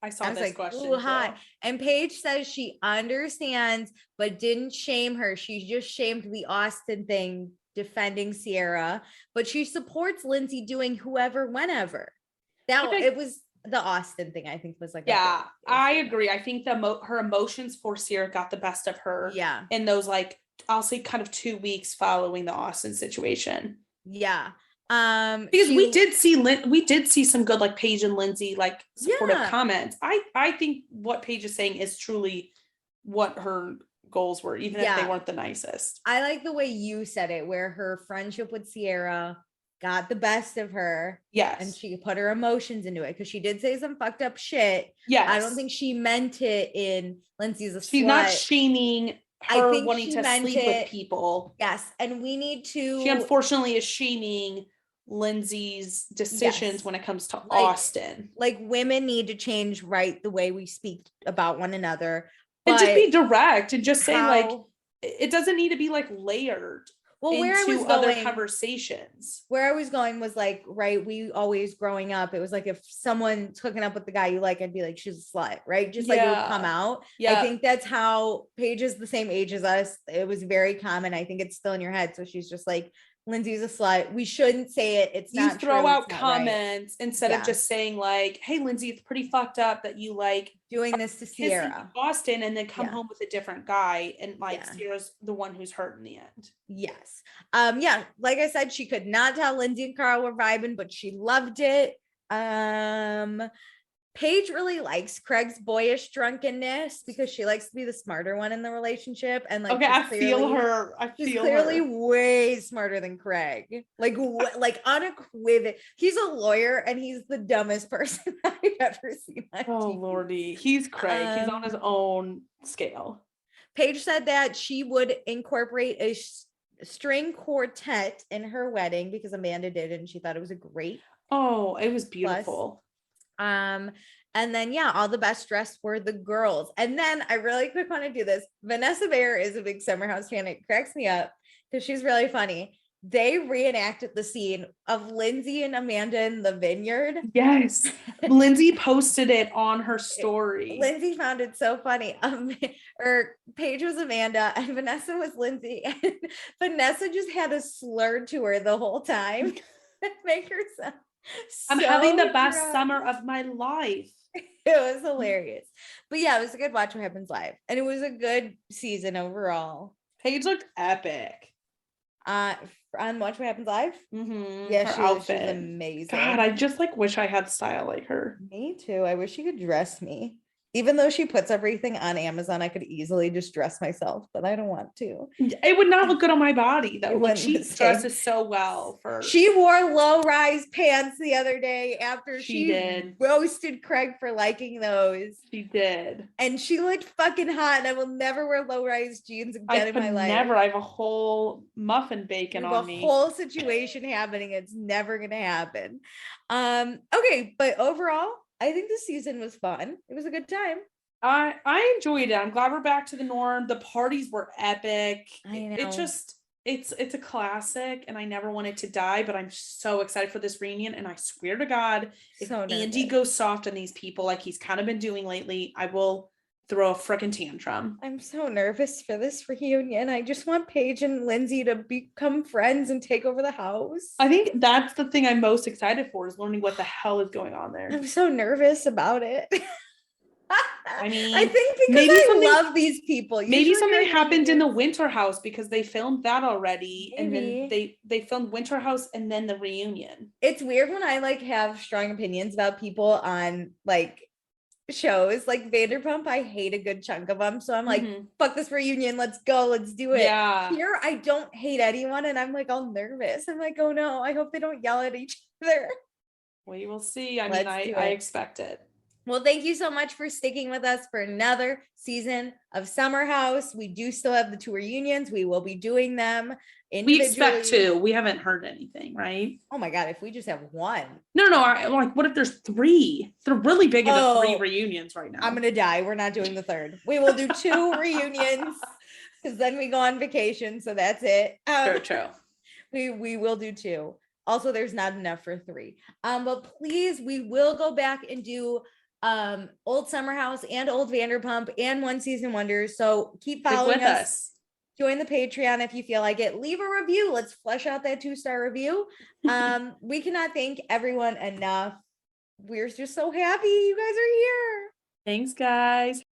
I saw this question. Hi. And Paige says she understands, but didn't shame her. She just shamed the Austin thing, defending Sierra, but she supports Lindsay doing whoever, whenever. It was the Austin thing, I think, was like, yeah, I agree. I think her emotions for Sierra got the best of her. Yeah. In those, like, I'll say kind of 2 weeks following the Austin situation. Yeah. Because we did see some good, like, Paige and Lindsay, like, supportive comments. I think what Paige is saying is truly what her goals were, even if they weren't the nicest. I like the way you said it, where her friendship with Sierra got the best of her. Yes. And she put her emotions into it, because she did say some fucked up shit. Yes. I don't think she meant it in Lindsay's a She's slut. not shaming her wanting to sleep with people. Yes. And we need to. She unfortunately is shaming Lindsay's decisions when it comes to Austin. Like, women need to change the way we speak about one another. And just be direct and just say, like, it doesn't need to be like layered. Well, where I was other going, conversations. Where I was going was like, right, we always growing up, it was like if someone's hooking up with the guy you like, I'd be like, she's a slut, right? Just like it would come out. Yeah. I think that's how Paige is the same age as us. It was very common. I think it's still in your head. So she's just like, Lindsay's a slut. We shouldn't say it. It's not true. You throw out comments right. Instead of just saying like, hey, Lindsay, it's pretty fucked up that you like doing this to Sierra Austin and then come home with a different guy, and like Sierra's the one who's hurt in the end. Yes. Yeah, like I said, she could not tell Lindsay and Carl were vibing, but she loved it. Paige really likes Craig's boyish drunkenness because she likes to be the smarter one in the relationship. And like, I feel her. She's clearly way smarter than Craig. Like unequivocal. He's a lawyer and he's the dumbest person I've ever seen. Oh Lordy, he's Craig. He's on his own scale. Paige said that she would incorporate a string quartet in her wedding because Amanda did, and she thought it was a great. Oh, it was beautiful. And then all the best dressed were the girls. And then I really quick want to do this. Vanessa Bayer is a big Summer House fan. It cracks me up because she's really funny. They reenacted the scene of Lindsay and Amanda in the vineyard. Yes. Lindsay posted it on her story. Lindsay found it so funny. Paige was Amanda and Vanessa was Lindsay. And Vanessa just had a slur to her the whole time. Make her sound I'm having the best summer of my life. It was hilarious. But yeah, it was a good Watch What Happens Live. And it was a good season overall. Paige looked epic. On Watch What Happens Live? Mm-hmm. Yeah, she was amazing. God, I just like wish I had style like her. Me too. I wish she could dress me. Even though she puts everything on Amazon, I could easily just dress myself, but I don't want to. It would not look good on my body though. Like she dresses so well for. She wore low-rise pants the other day after she did. Roasted Craig for liking those. She did. And she looked fucking hot, and I will never wear low-rise jeans again in my life. Never. I have a whole muffin bacon on me. A whole situation happening. It's never gonna happen. Okay, but overall, I think this season was fun. It was a good time. I enjoyed it. I'm glad we're back to the norm. The parties were epic. I know. It's a classic, and I never want it to die, but I'm so excited for this reunion. And I swear to God, if Andy goes soft on these people like he's kind of been doing lately, I will throw a freaking tantrum. I'm so nervous for this reunion. I just want Paige and Lindsay to become friends and take over the house. I think that's the thing I'm most excited for, is learning what the hell is going on there. I'm so nervous about it. I mean, I think because maybe I love these people. Maybe Usually something during happened in the reunions- Winter House because they filmed that already, and then Maybe. they filmed Winter House and then the reunion. It's weird when I like have strong opinions about people on like shows like Vanderpump. I hate a good chunk of them. So I'm like, Mhm. fuck this reunion. Let's go. Let's do it. Yeah. Here, I don't hate anyone. And I'm like all nervous. I'm like, oh no, I hope they don't yell at each other. We will see. I Let's mean, do I it. expect it. Well, thank you so much for sticking with us for another season of Summer House. We do still have the two reunions. We will be doing them individually. We expect to. We haven't heard anything, right? Oh my God, if we just have one. No, like, what if there's 3? They're really big into 3 Oh, reunions right now. I'm going to die. We're not doing the third. We will do 2 reunions because then we go on vacation. So that's it. True. We will do 2. Also, there's not enough for 3. But please, we will go back and do old Summer House and old Vanderpump and One Season Wonders. So keep following us. Join the Patreon if you feel like it. Leave a review. Let's flesh out that 2-star review. We cannot thank everyone enough. We're just so happy you guys are here. Thanks, guys.